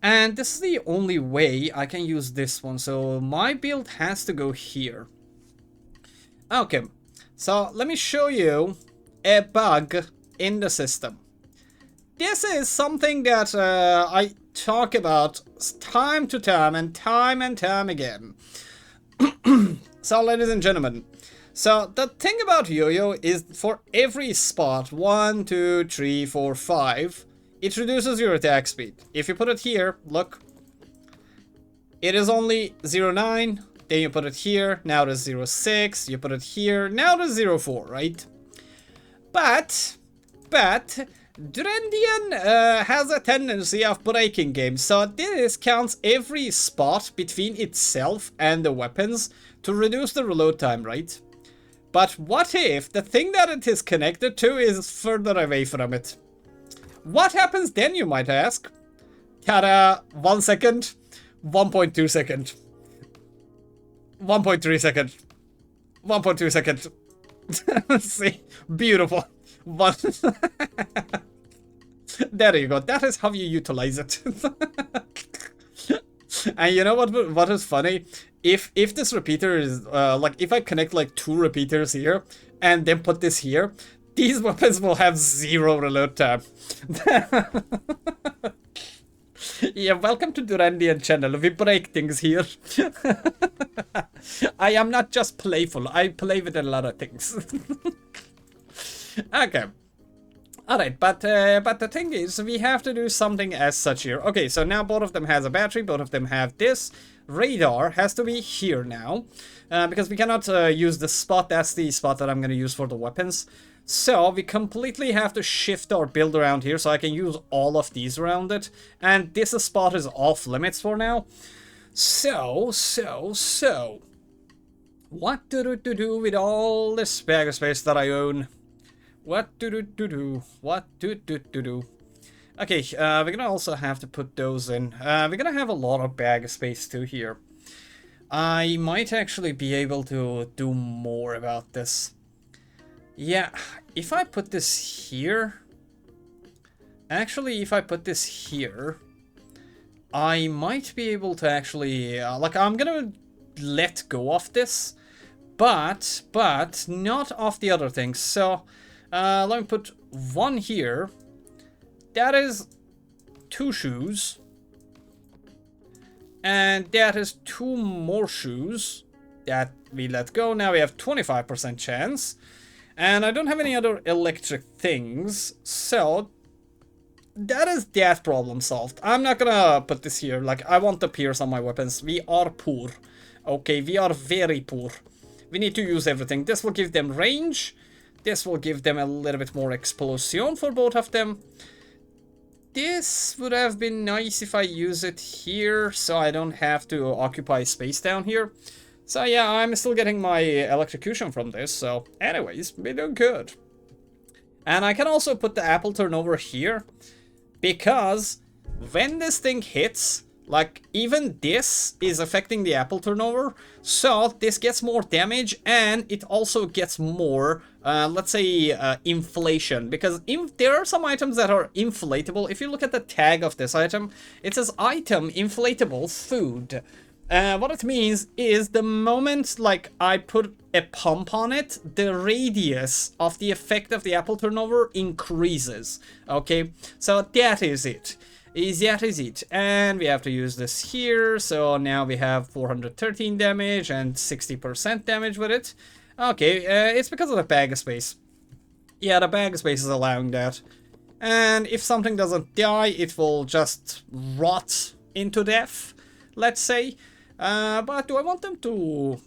And this is the only way I can use this one, so my build has to go here. Okay, so let me show you a bug in the system. This is something that I talk about time to time and time again. So, ladies and gentlemen, so the thing about yo-yo is for every spot, 1, 2, 3, 4, 5, it reduces your attack speed. If you put it here, look, it is only 0.9, then you put it here, now it is 0.6, you put it here, now it is 0.4, right? But Durandian has a tendency of breaking games, so this counts every spot between itself and the weapons to reduce the reload time, right? But what if the thing that it is connected to is further away from it? What happens then, you might ask? Ta-da! 1 second, 1.2 second, 1.3 second, 1.2 second. See? Beautiful. One. There you go. That is how you utilize it. And you know what is funny? If this repeater is like, if I connect like 2 repeaters here and then put this here, these weapons will have 0 reload time. Yeah, welcome to Durandian channel. We break things here. I am not just playful. I play with a lot of things. Okay. Alright, but the thing is, we have to do something as such here. Okay, so now both of them has a battery, both of them have this. Radar has to be here now, because we cannot use the spot. That's the spot that I'm going to use for the weapons. So we completely have to shift our build around here, so I can use all of these around it. And this spot is off limits for now. So. What to do with all this bag of space that I own? What to do? What to do? Okay, we're gonna also have to put those in. We're gonna have a lot of bag space too here. I might actually be able to do more about this. Yeah, if I put this here... Actually, if I put this here, I might be able to actually... like, I'm gonna let go of this, but not of the other things. So, let me put 1 here. That is 2 shoes. And that is 2 more shoes that we let go. Now we have 25% chance. And I don't have any other electric things. So that is that problem solved. I'm not gonna put this here. Like, I want the pierce on my weapons. We are poor. Okay, we are very poor. We need to use everything. This will give them range. This will give them a little bit more explosion for both of them. This would have been nice if I use it here, so I don't have to occupy space down here. So yeah, I'm still getting my electrocution from this, so anyways, we're doing good. And I can also put the apple turnover here, because when this thing hits, like, even this is affecting the apple turnover, so this gets more damage, and it also gets more, let's say, inflation, because there are some items that are inflatable. If you look at the tag of this item, it says item inflatable food. What it means is the moment, like, I put a pump on it, the radius of the effect of the apple turnover increases. Okay, so that is it. That is it. And we have to use this here, so now we have 413 damage and 60% damage with it. Okay, it's because of the bag of space. Yeah, the bag of space is allowing that. And if something doesn't die, it will just rot into death, let's say. But do I want them to...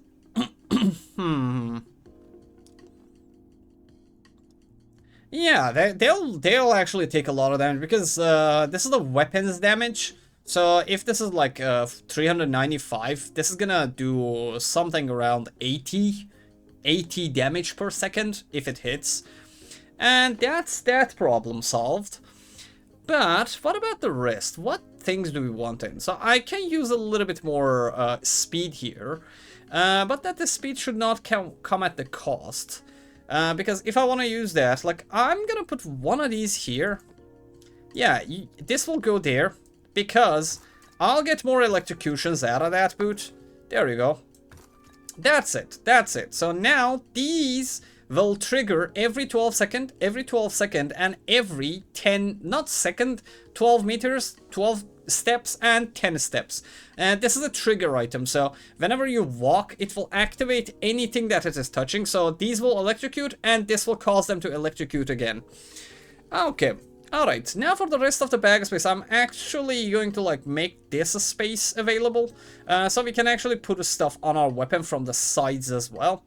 Yeah, they'll actually take a lot of damage, because this is the weapons damage. So if this is like 395, this is gonna do something around 80 damage per second if it hits. And that's that problem solved. But what about the rest? What things do we want in? So I can use a little bit more speed here, but that the speed should not come at the cost. Because if I want to use that, like, I'm gonna put one of these here. Yeah, this will go there, because I'll get more electrocutions out of that boot. There you go. That's it, that's it. So now these will trigger every 12 second, and every 10, not second, 12 meters, 12 steps, and 10 steps. And this is a trigger item, so whenever you walk, it will activate anything that it is touching. So these will electrocute, and this will cause them to electrocute again. Okay, alright, now for the rest of the bag space, I'm actually going to, like, make this a space available, so we can actually put stuff on our weapon from the sides as well.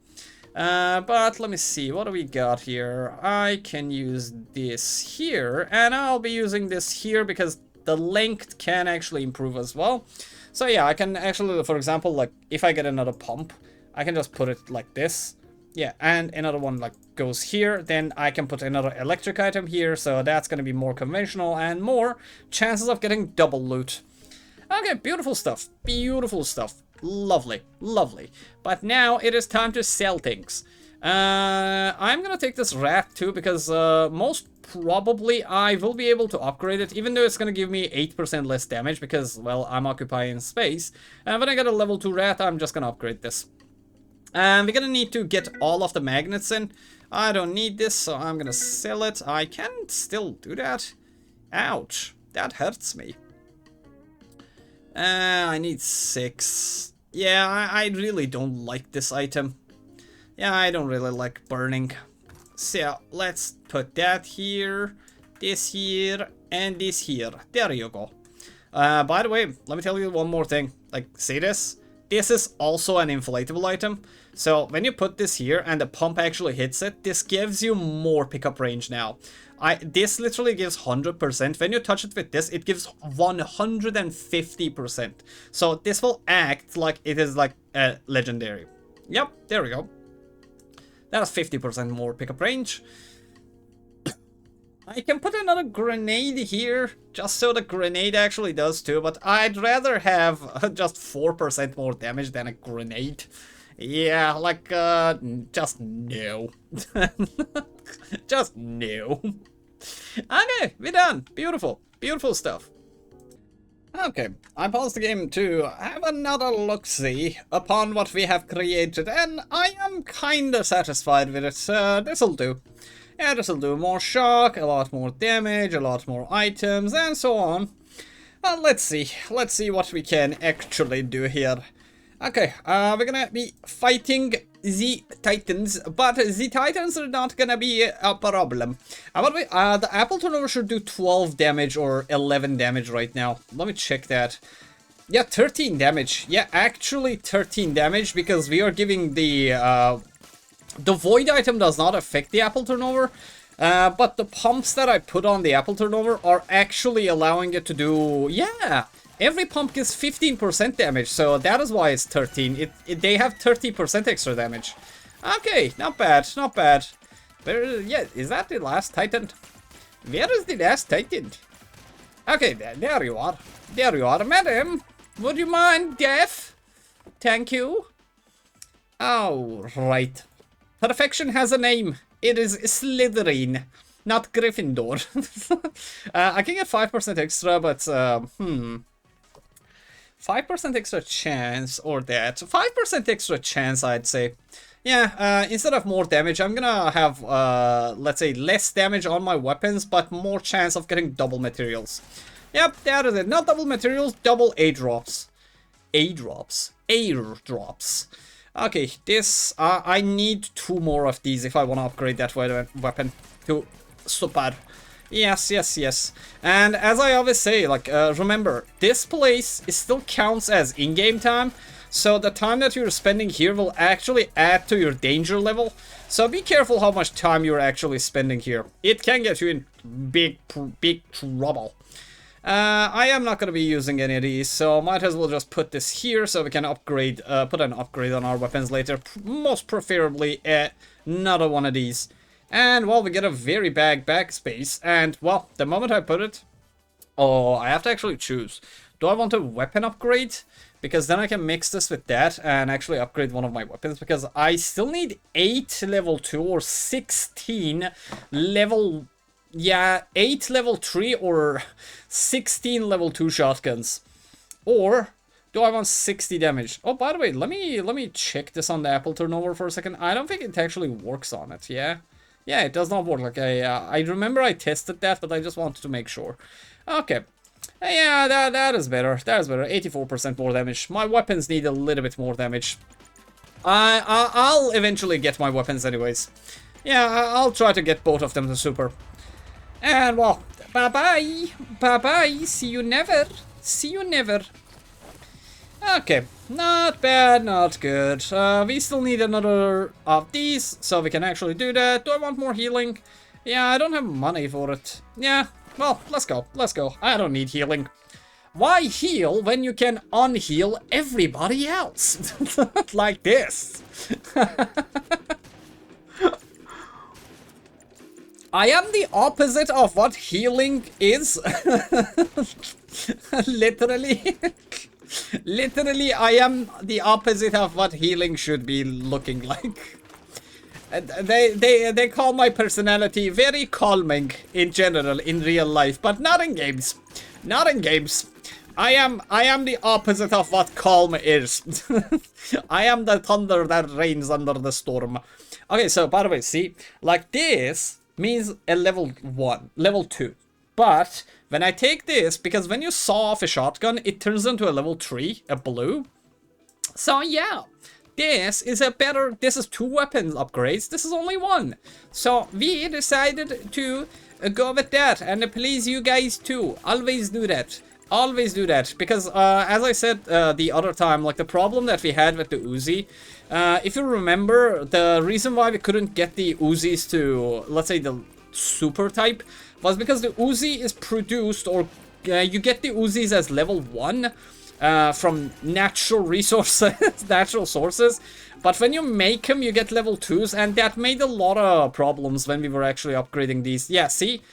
But let me see, what do we got here? I can use this here, and I'll be using this here because the length can actually improve as well. So yeah, I can actually, for example, like, if I get another pump, I can just put it like this. Yeah, and another one, like, goes here, then I can put another electric item here, so that's gonna be more conventional and more chances of getting double loot. Okay, beautiful stuff, beautiful stuff. Lovely, lovely. But now it is time to sell things. I'm gonna take this rat too, because most probably I will be able to upgrade it, even though it's gonna give me 8% less damage, because, well, I'm occupying space. And when I get a level 2 rat, I'm just gonna upgrade this. And we're gonna need to get all of the magnets in. I don't need this, so I'm gonna sell it. I can still do that. Ouch, that hurts me. I need 6. Yeah, I really don't like this item. Yeah, I don't really like burning. So, let's put that here, this here, and this here. There you go. By the way, let me tell you one more thing. Like, see this? This is also an inflatable item. So, when you put this here and the pump actually hits it, this gives you more pickup range now. This literally gives 100%. When you touch it with this, it gives 150%. So this will act like it is like a legendary. Yep, there we go. That's 50% more pickup range. I can put another grenade here, just so the grenade actually does too, but I'd rather have just 4% more damage than a grenade. Yeah, like, just no. Just no. Okay, we're done. Beautiful. Beautiful stuff. Okay, I paused the game to have another look-see upon what we have created, and I am kinda satisfied with it. This'll do. Yeah, this'll do. More shock, a lot more damage, a lot more items, and so on. Let's see. Let's see what we can actually do here. Okay, we're gonna be fighting the Titans, but the Titans are not gonna be a problem. By the way, the apple turnover should do 12 damage or 11 damage right now. Let me check that. Yeah, 13 damage. Yeah, actually 13 damage, because we are giving the void item does not affect the apple turnover. But the pumps that I put on the apple turnover are actually allowing it to do, yeah, every pump gives 15% damage, so that is why it's 13. They have 30% extra damage. Okay, not bad, not bad. Where, yeah, is that the last Titan? Where is the last Titan? Okay, there you are. There you are, madam. Would you mind, death? Thank you. Oh, right. Perfection has a name. It is Slytherin, not Gryffindor. I can get 5% extra, but 5% extra chance, or that. 5% extra chance, I'd say. Yeah, instead of more damage, I'm gonna have, let's say, less damage on my weapons, but more chance of getting double materials. Yep, that is it. Not double materials, double A-drops. A-drops. Airdrops. Okay, this, I need 2 more of these if I want to upgrade that weapon to super. Yes, yes, yes. And as I always say, like, remember, this place still counts as in-game time, so the time that you're spending here will actually add to your danger level. So be careful how much time you're actually spending here. It can get you in big trouble. I am not going to be using any of these, so might as well just put this here so we can upgrade, put an upgrade on our weapons later. Most preferably another one of these. And, well, we get a very big backspace, and, well, the moment I put it... Oh, I have to actually choose. Do I want a weapon upgrade? Because then I can mix this with that and actually upgrade one of my weapons, because I still need 8 level 2 or 16 level... Yeah, 8 level 3 or 16 level 2 shotguns. Or do I want 60 damage? Oh, by the way, let me check this on the Apple turnover for a second. I don't think it actually works on it, yeah? Yeah, it does not work. Like, I remember I tested that, but I just wanted to make sure. Okay. Yeah, that is better. That is better. 84% more damage. My weapons need a little bit more damage. I'll eventually get my weapons anyways. Yeah, I'll try to get both of them to super. And, well, bye-bye. Bye-bye. See you never. See you never. Okay. Not bad, not good. We still need another of these, so we can actually do that. Do I want more healing? Yeah, I don't have money for it. Yeah, well, let's go. Let's go. I don't need healing. Why heal when you can unheal everybody else? Like this. I am the opposite of what healing is. Literally. Literally, I am the opposite of what healing should be looking like. They call my personality very calming in general in real life, but not in games. Not in games. I am the opposite of what calm is. I am the thunder that reigns under the storm. Okay, so by the way, see, like this means a level 1, level 2. But when I take this, because when you saw off a shotgun, it turns into a level 3, a blue. So yeah, this is a better, this is 2 weapons upgrades, this is only 1. So we decided to go with that, and please you guys too, always do that. Always do that, because as I said the other time, like the problem that we had with the Uzi, if you remember, the reason why we couldn't get the Uzis to, let's say, the super type, was because the Uzi is produced, or you get the Uzis as level 1 from natural resources, natural sources, but when you make them, you get level 2s, and that made a lot of problems when we were actually upgrading these. Yeah, see?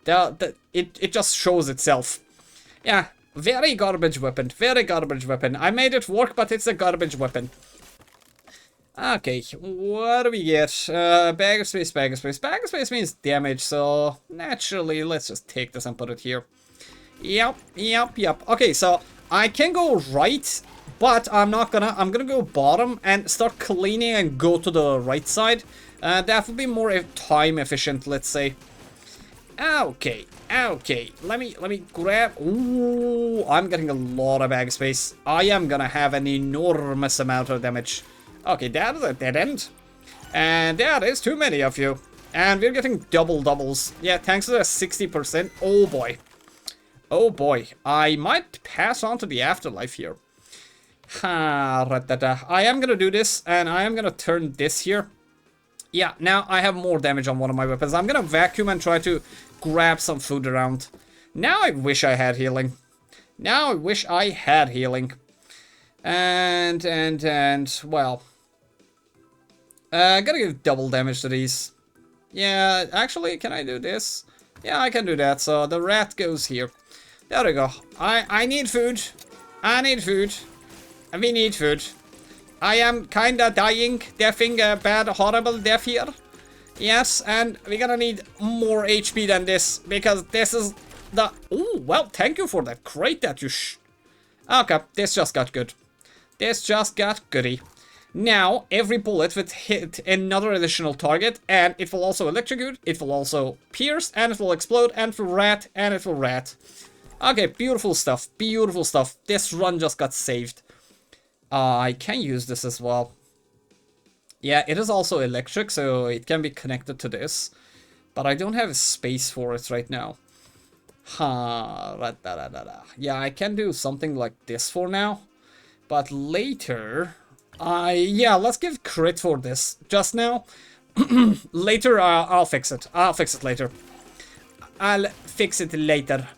It just shows itself. Yeah, very garbage weapon, very garbage weapon. I made it work, but it's a garbage weapon. Okay, what do we get? Bag of space, bag of space. Bag of space means damage, so naturally, let's just take this and put it here. Yep. Okay, so I can go right, but I'm not gonna. I'm gonna go bottom and start cleaning and go to the right side. That would be more time efficient, let's say. Okay. Let me grab. Ooh, I'm getting a lot of bag space. I am gonna have an enormous amount of damage. Okay, that is a dead end. And that is too many of you. And we're getting doubles. Yeah, thanks to the 60%. Oh boy. Oh boy. I might pass on to the afterlife here. I am gonna do this, and I am gonna turn this here. Yeah, now I have more damage on one of my weapons. I'm gonna vacuum and try to grab some food around. Now I wish I had healing. Now I wish I had healing. And, well. Gotta give double damage to these. Yeah, actually, can I do this? Yeah, I can do that. So the rat goes here. There we go. I need food. I need food. We need food. I am kinda dying, deafing a bad, horrible death here. Yes, and we're gonna need more HP than this, because this is the... Oh, well, thank you for that crate that you Okay, this just got good. This just got goody. Now, every bullet will hit another additional target, and it will also electrocute, it will also pierce, and it will explode, and it will rat, and it will rat. Okay, beautiful stuff, beautiful stuff. This run just got saved. I can use this as well. Yeah, it is also electric, so it can be connected to this. But I don't have space for it right now. Yeah, I can do something like this for now. But later... yeah, let's give crit for this. Just now. Later, I'll fix it. I'll fix it later. I'll fix it later.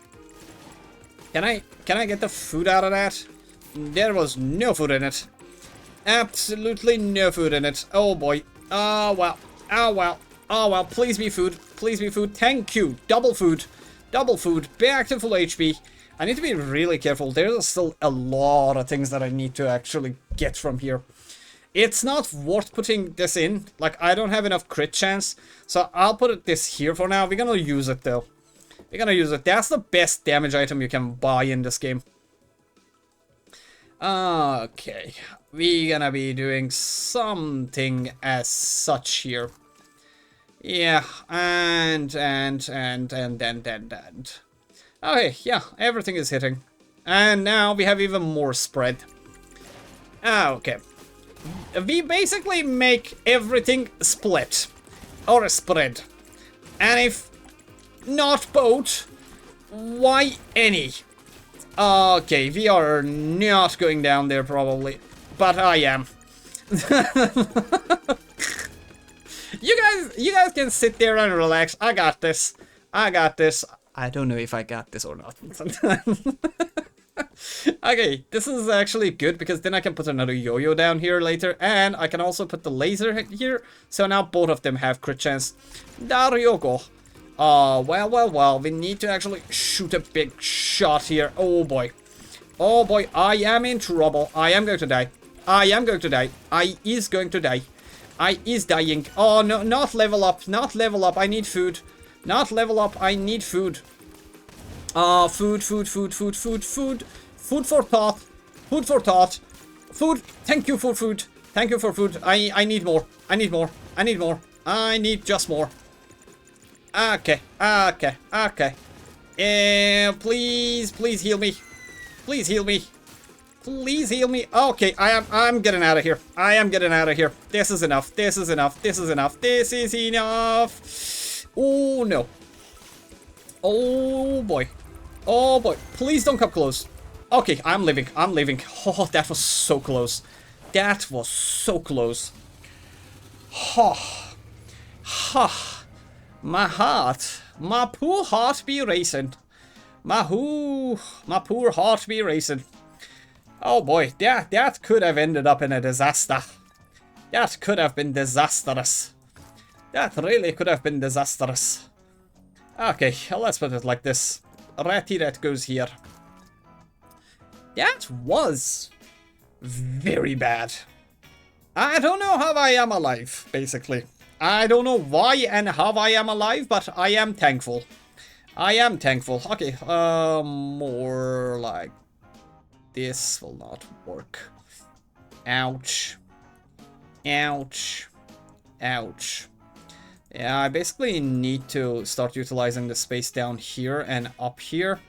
Can I get the food out of that? There was no food in it. Absolutely no food in it. Oh boy. Oh well. Oh well. Oh well. Please be food. Please be food. Thank you. Double food. Double food. Back to full HP. I need to be really careful. There's still a lot of things that I need to actually get from here. It's not worth putting this in. Like, I don't have enough crit chance. So I'll put this here for now. We're gonna use it though. We're gonna use it. That's the best damage item you can buy in this game. Okay. We're gonna be doing something as such here. Yeah, and. Okay, yeah, everything is hitting. And now we have even more spread. Okay. We basically make everything split. Or spread. And if not both, why any? Okay, we are not going down there probably. But I am. You guys can sit there and relax. I got this. I got this. I don't know if I got this or not. Okay, this is actually good because then I can put another yo-yo down here later, and I can also put the laser here, so now both of them have crit chance. There you go. Well, we need to actually shoot a big shot here. Oh boy. Oh boy, I am in trouble. I am going to die. I am going to die. I is going to die. I is dying. Oh no, not level up. Not level up. I need food. Not level up, I need food. Food. Food for thought. Food for thought. Food. Thank you for food. Thank you for food. I need more. I need more. I need more. I need just more. Okay. Please heal me. Please heal me. Please heal me. Okay, I'm getting out of here. I am getting out of here. This is enough. This is enough. This is enough. This is enough. Oh no. Oh boy. Oh boy. Please don't come close. Okay, I'm leaving. I'm leaving. Oh, that was so close. That was so close. Ha. Ha. My heart. My poor heart be racing. My poor heart be racing. Oh boy, that could have ended up in a disaster. That could have been disastrous. That really could have been disastrous. Okay, let's put it like this. Ratty rat goes here. That was very bad. I don't know how I am alive, basically. I don't know why and how I am alive, but I am thankful. I am thankful. Okay, more like this will not work. Ouch. Ouch. Ouch. Yeah, I basically need to start utilizing the space down here and up here.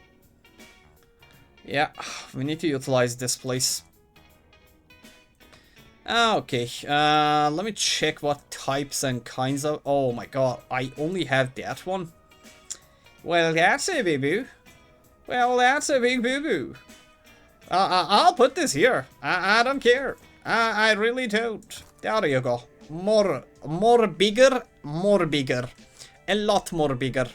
Yeah, we need to utilize this place. Okay, let me check what types and kinds of... Oh my god, I only have that one? Well, that's a boo-boo. Well, that's a big boo-boo. I'll put this here. I don't care. I really don't. There you go. More bigger. A lot more bigger.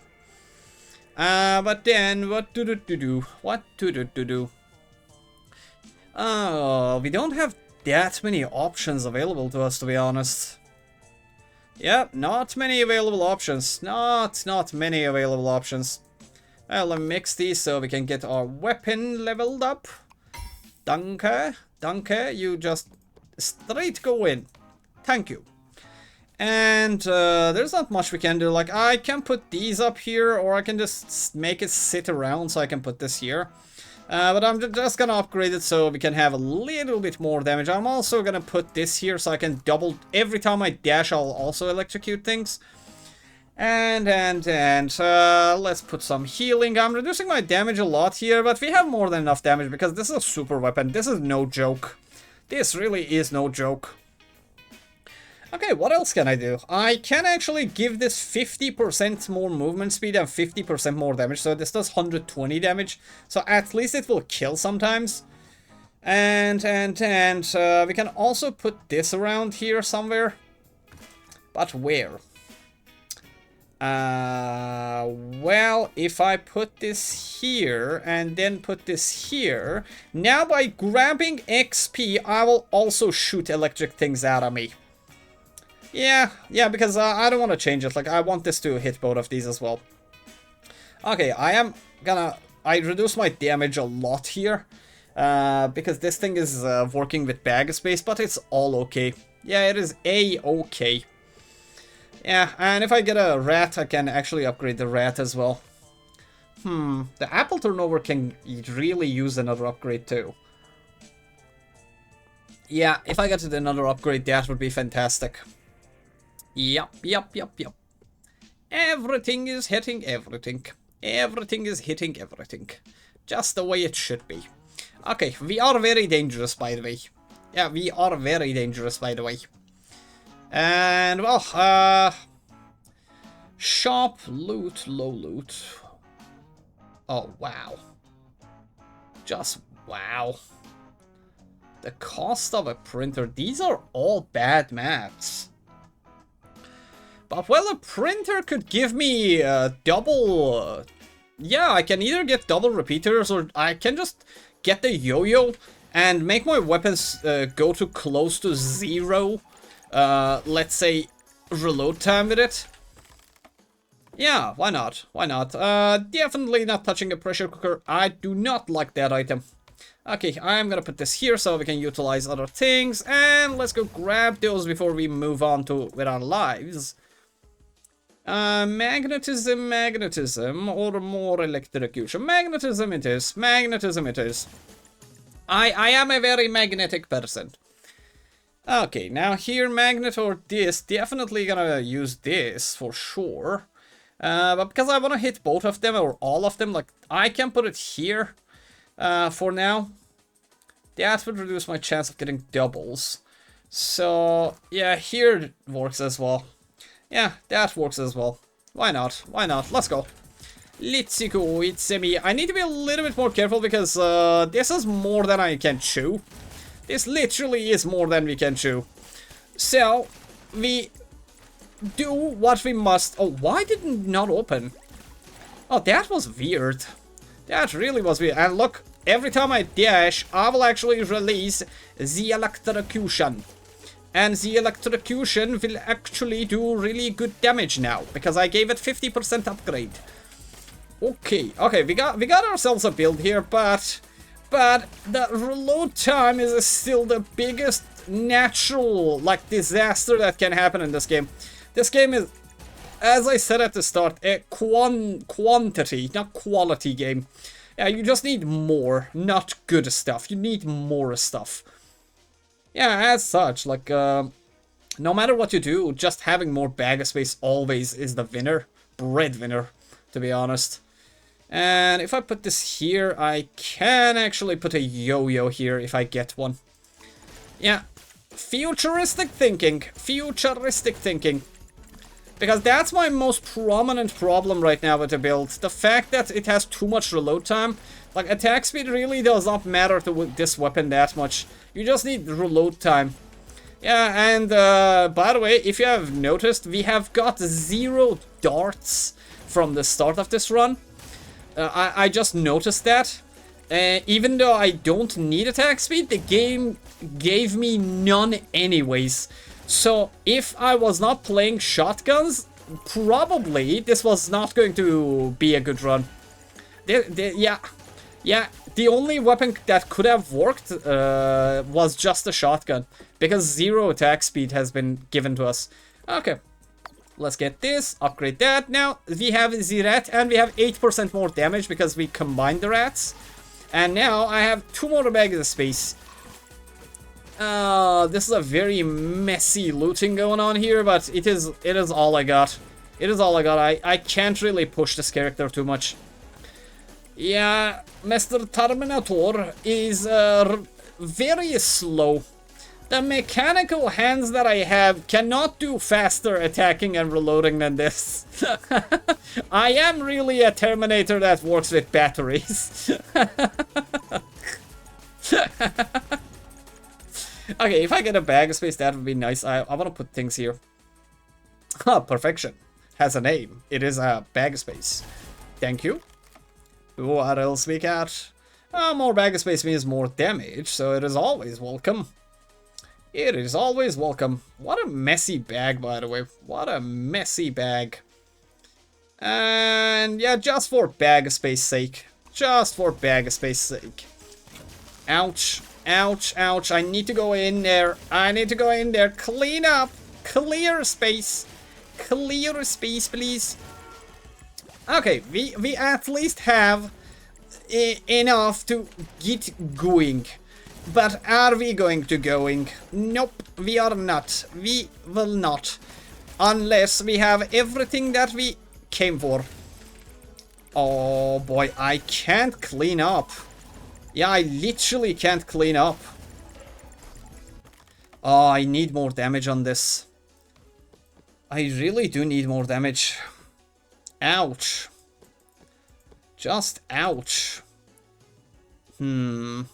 But then, what to do? What to do? We don't have that many options available to us, to be honest. Yep, not many available options. Not many available options. Well, let me mix these so we can get our weapon leveled up. Danke. Danke. You just straight go in. Thank you. And there's not much we can do. Like, I can put these up here, or I can just make it sit around so I can put this here. But I'm just gonna upgrade it so we can have a little bit more damage. I'm also gonna put this here so I can double... Every time I dash, I'll also electrocute things. And let's put some healing. I'm reducing my damage a lot here, but we have more than enough damage because this is a super weapon. This is no joke. This really is no joke. Okay, what else can I do? I can actually give this 50% more movement speed and 50% more damage. So this does 120 damage. So at least it will kill sometimes. And we can also put this around here somewhere. But where? Well, if I put this here and then put this here, now by grabbing XP, I will also shoot electric things out of me. Yeah, because I don't want to change it. Like, I want this to hit both of these as well. Okay, I reduce my damage a lot here. Because this thing is working with bag space, but it's all okay. Yeah, it is A-okay. Yeah, and if I get a rat, I can actually upgrade the rat as well. The apple turnover can really use another upgrade too. Yeah, if I get another upgrade, that would be fantastic. Yup. Everything is hitting everything. Everything is hitting everything. Just the way it should be. Okay, we are very dangerous, by the way. Yeah, we are very dangerous, by the way. And, well, shop, loot, low loot. Oh, wow. Just wow. The cost of a printer. These are all bad maps. But, well, a printer could give me double... yeah, I can either get double repeaters or I can just get the yo-yo and make my weapons go to close to 0. Let's say, reload time with it. Yeah, why not? Why not? Definitely not touching a pressure cooker. I do not like that item. Okay, I'm gonna put this here so we can utilize other things. And let's go grab those before we move on with our lives. Magnetism, or more electrocution. Magnetism it is. Magnetism it is. I am a very magnetic person. Okay, now here, magnet or this, definitely gonna use this for sure. But because I want to hit both of them or all of them, like, I can put it here for now. That would reduce my chance of getting doubles. So, yeah, here it works as well. Yeah, that works as well. Why not? Why not? Let's go. Let's go, it's me. I need to be a little bit more careful because this is more than I can chew. This literally is more than we can chew. So, we do what we must. Oh, why did it not open? Oh, that was weird. That really was weird. And look, every time I dash, I will actually release the electrocution. And the electrocution will actually do really good damage now, because I gave it 50% upgrade. Okay, we got ourselves a build here, but the reload time is still the biggest natural, like, disaster that can happen in this game. This game is, as I said at the start, a quantity, not quality game. Yeah, you just need more, not good stuff. You need more stuff. Yeah, as such, like, no matter what you do, just having more bag space always is the winner. Breadwinner, to be honest. And if I put this here, I can actually put a yo-yo here if I get one. Yeah, futuristic thinking. Futuristic thinking. Because that's my most prominent problem right now with the build. The fact that it has too much reload time. Like, attack speed really does not matter to this weapon that much. You just need reload time. Yeah, and by the way, if you have noticed, we have got 0 darts from the start of this run. I just noticed that. Even though I don't need attack speed, the game gave me none anyways. So if I was not playing shotguns, probably this was not going to be a good run. Yeah, the only weapon that could have worked was just a shotgun, because 0 attack speed has been given to us. Okay, let's get this, upgrade that. Now we have the rat, and we have 8% more damage because we combined the rats. And now I have 2 more bags of space. This is a very messy looting going on here, but it is all I got. It is all I got. I can't really push this character too much. Yeah, Mr. Terminator is very slow. The mechanical hands that I have cannot do faster attacking and reloading than this. I am really a Terminator that works with batteries. Okay, if I get a bag of space, that would be nice. I want to put things here. Perfection. Has a name. It is a bag of space. Thank you. What else we got? More bag of space means more damage, so it is always welcome. It is always welcome. What a messy bag, by the way. What a messy bag. And yeah, just for bag of space sake. Just for bag of space sake. Ouch. Ouch, ouch. I need to go in there. I need to go in there. Clean up. Clear space. Clear space, please. Okay, we at least have enough to get going. But are we going to going? Nope, we are not. We will not. Unless we have everything that we came for. Oh boy, I can't clean up. Yeah, I literally can't clean up. Oh, I need more damage on this. I really do need more damage. Ouch. Just ouch. Yeah,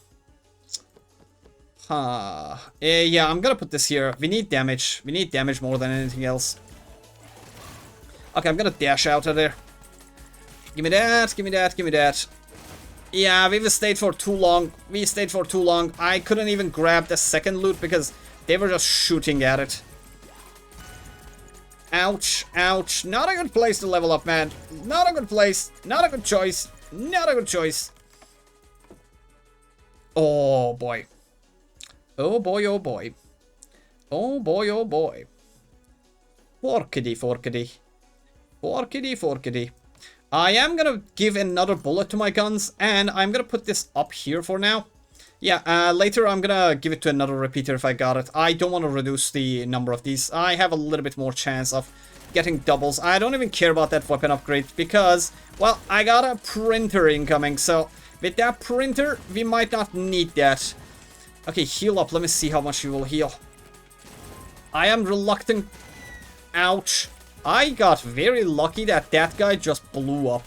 I'm gonna put this here. We need damage. We need damage more than anything else. Okay, I'm gonna dash out of there. Give me that, give me that, give me that. Yeah, we've stayed for too long. We stayed for too long. I couldn't even grab the second loot because they were just shooting at it. Ouch, ouch. Not a good place to level up, man. Not a good place. Not a good choice. Not a good choice. Oh, boy. Oh, boy, oh, boy. Oh, boy, oh, boy. Forkity, forkity. Forkity, forkity. I am gonna give another bullet to my guns, and I'm gonna put this up here for now. Yeah, later I'm gonna give it to another repeater if I got it. I don't want to reduce the number of these. I have a little bit more chance of getting doubles. I don't even care about that weapon upgrade because, well, I got a printer incoming, so with that printer, we might not need that. Okay, heal up. Let me see how much you will heal. I am reluctant. Ouch. I got very lucky that that guy just blew up.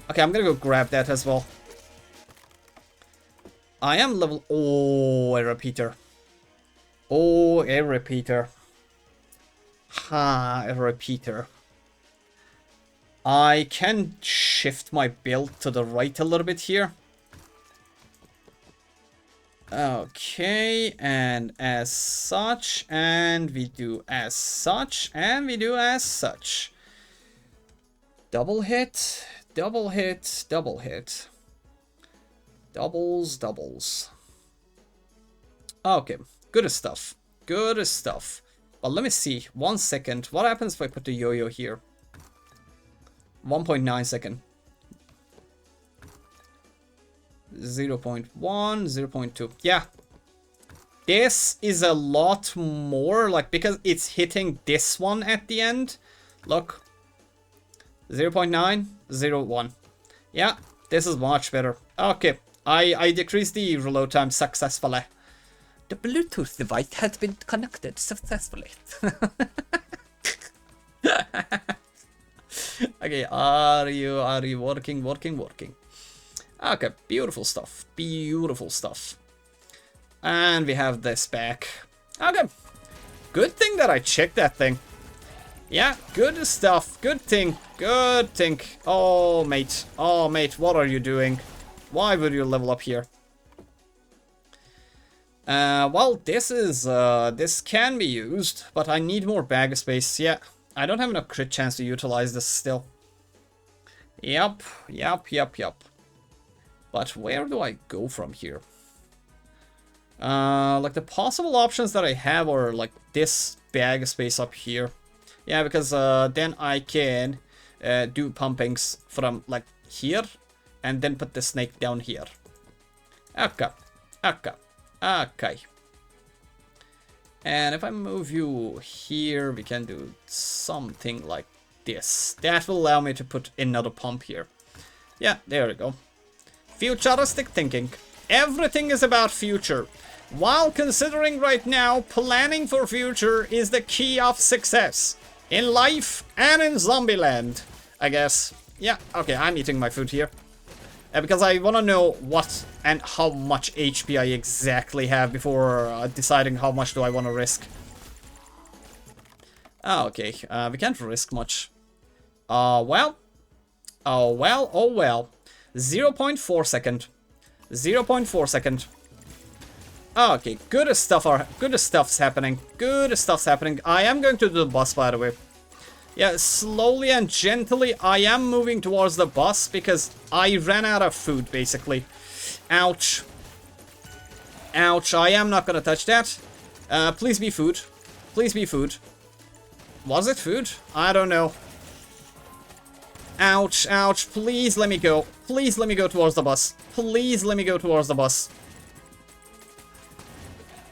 Okay, I'm gonna go grab that as well. I am level... Oh, a repeater. Oh, a repeater. Ha, a repeater. I can shift my build to the right a little bit here. Okay, and as such, and we do as such, and we do as such. Double hit, double hit, double hit. Doubles, doubles. Okay, good stuff. Good stuff. Well, let me see. 1 second. What happens if I put the yo-yo here? 1.9 second. 0.1, 0.2. Yeah. This is a lot more, like, because it's hitting this one at the end. Look. 0.9, 0.1. Yeah, this is much better. Okay. I decreased the reload time successfully. The Bluetooth device has been connected successfully. Okay, are you working? Okay, beautiful stuff. Beautiful stuff. And we have this back. Okay. Good thing that I checked that thing. Yeah, good stuff. Good thing. Good thing. Oh, mate. Oh, mate, what are you doing? Why would you level up here? Well, this can be used, but I need more bag space. Yeah, I don't have enough crit chance to utilize this still. Yep. But where do I go from here? Like the possible options that I have are like this bag space up here. Yeah, because then I can do pumpings from like here and then put the snake down here. Okay. And if I move you here, we can do something like this. That will allow me to put another pump here. Yeah, there we go. Futuristic thinking. Everything is about future. While considering right now, planning for future is the key of success. In life and in Zombieland, I guess. Yeah, okay, I'm eating my food here. Because I want to know what and how much HP I exactly have before deciding how much do I want to risk. Oh, okay, we can't risk much. Well. 0.4 second. 0.4 second. Okay, good stuff's happening. Good stuff's happening. I am going to do the boss, by the way. Yeah, slowly and gently I am moving towards the boss because I ran out of food, basically. Ouch. Ouch, I am not gonna touch that. Please be food. Please be food. Was it food? I don't know. Ouch, ouch, please let me go. Please let me go towards the bus. Please let me go towards the bus.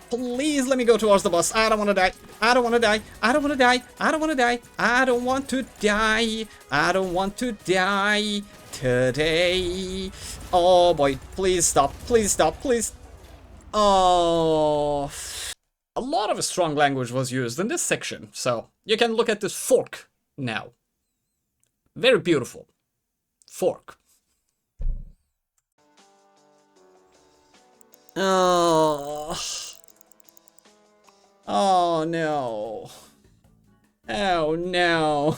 Please let me go towards the bus. I don't want to die. I don't want to die. I don't want to die. I don't want to die. I don't want to die. I don't want to die today. Oh boy, please stop. Please stop. Please. Oh. A lot of strong language was used in this section, so you can look at this fork now. Very beautiful. Fork. Oh. Oh no. Oh no.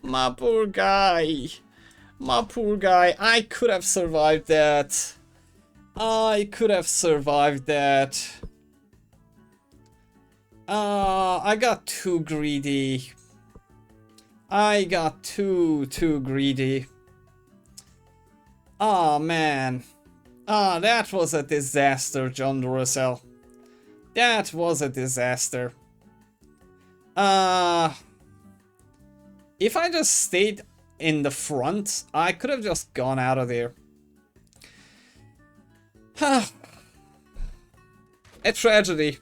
My poor guy. My poor guy. I could have survived that. I could have survived that. I got too greedy. I got too greedy. Oh man. Ah, that was a disaster, John Duracell. That was a disaster. If I just stayed in the front, I could have just gone out of there. A tragedy.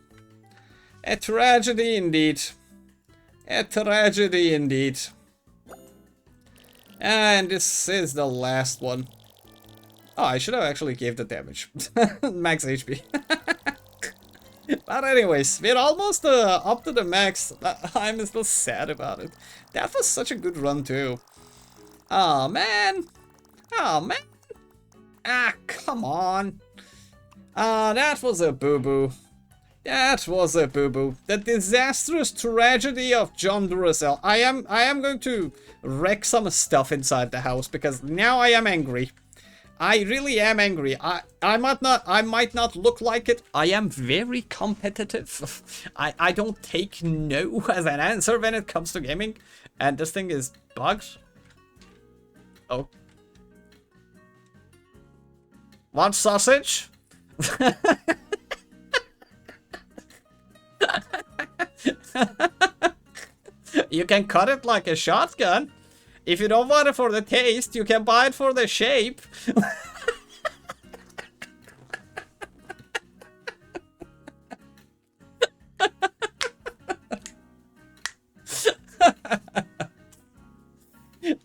A tragedy indeed. A tragedy indeed. And this is the last one. Oh, I should have actually gave the damage. Max HP. But anyways, we're almost up to the max. I'm still sad about it. That was such a good run too. Oh man. Oh man. Ah, come on. That was a boo-boo. That was a boo-boo. The disastrous tragedy of John Duracell. I am going to wreck some stuff inside the house because now I am angry. I really am angry. I might not look like it. I am very competitive. I don't take no as an answer when it comes to gaming. And this thing is bugged. Oh. Want sausage? You can cut it like a shotgun. If you don't want it for the taste, you can buy it for the shape.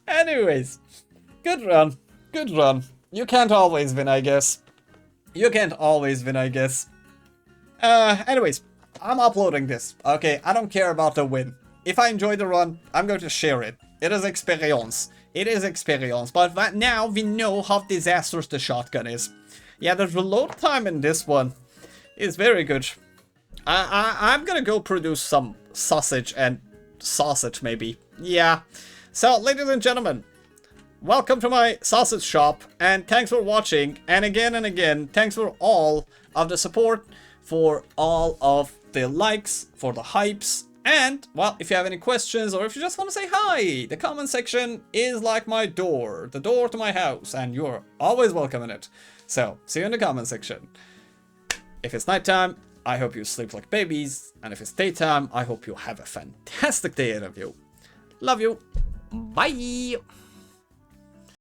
Anyways, good run. Good run. You can't always win, I guess. You can't always win, I guess. Anyways, I'm uploading this. Okay, I don't care about the win. If I enjoy the run, I'm going to share it. It is experience. It is experience. But now we know how disastrous the shotgun is. Yeah, the reload time in this one is very good. I'm gonna go produce some sausage maybe. Yeah. So, ladies and gentlemen, welcome to my sausage shop, and thanks for watching. And again, thanks for all of the support, for all of the likes, for the hypes. And, well, if you have any questions or if you just want to say hi, the comment section is like my door, the door to my house, and you're always welcome in it. So, see you in the comment section. If it's nighttime, I hope you sleep like babies, and if it's daytime, I hope you have a fantastic day ahead of you. Love you. Bye!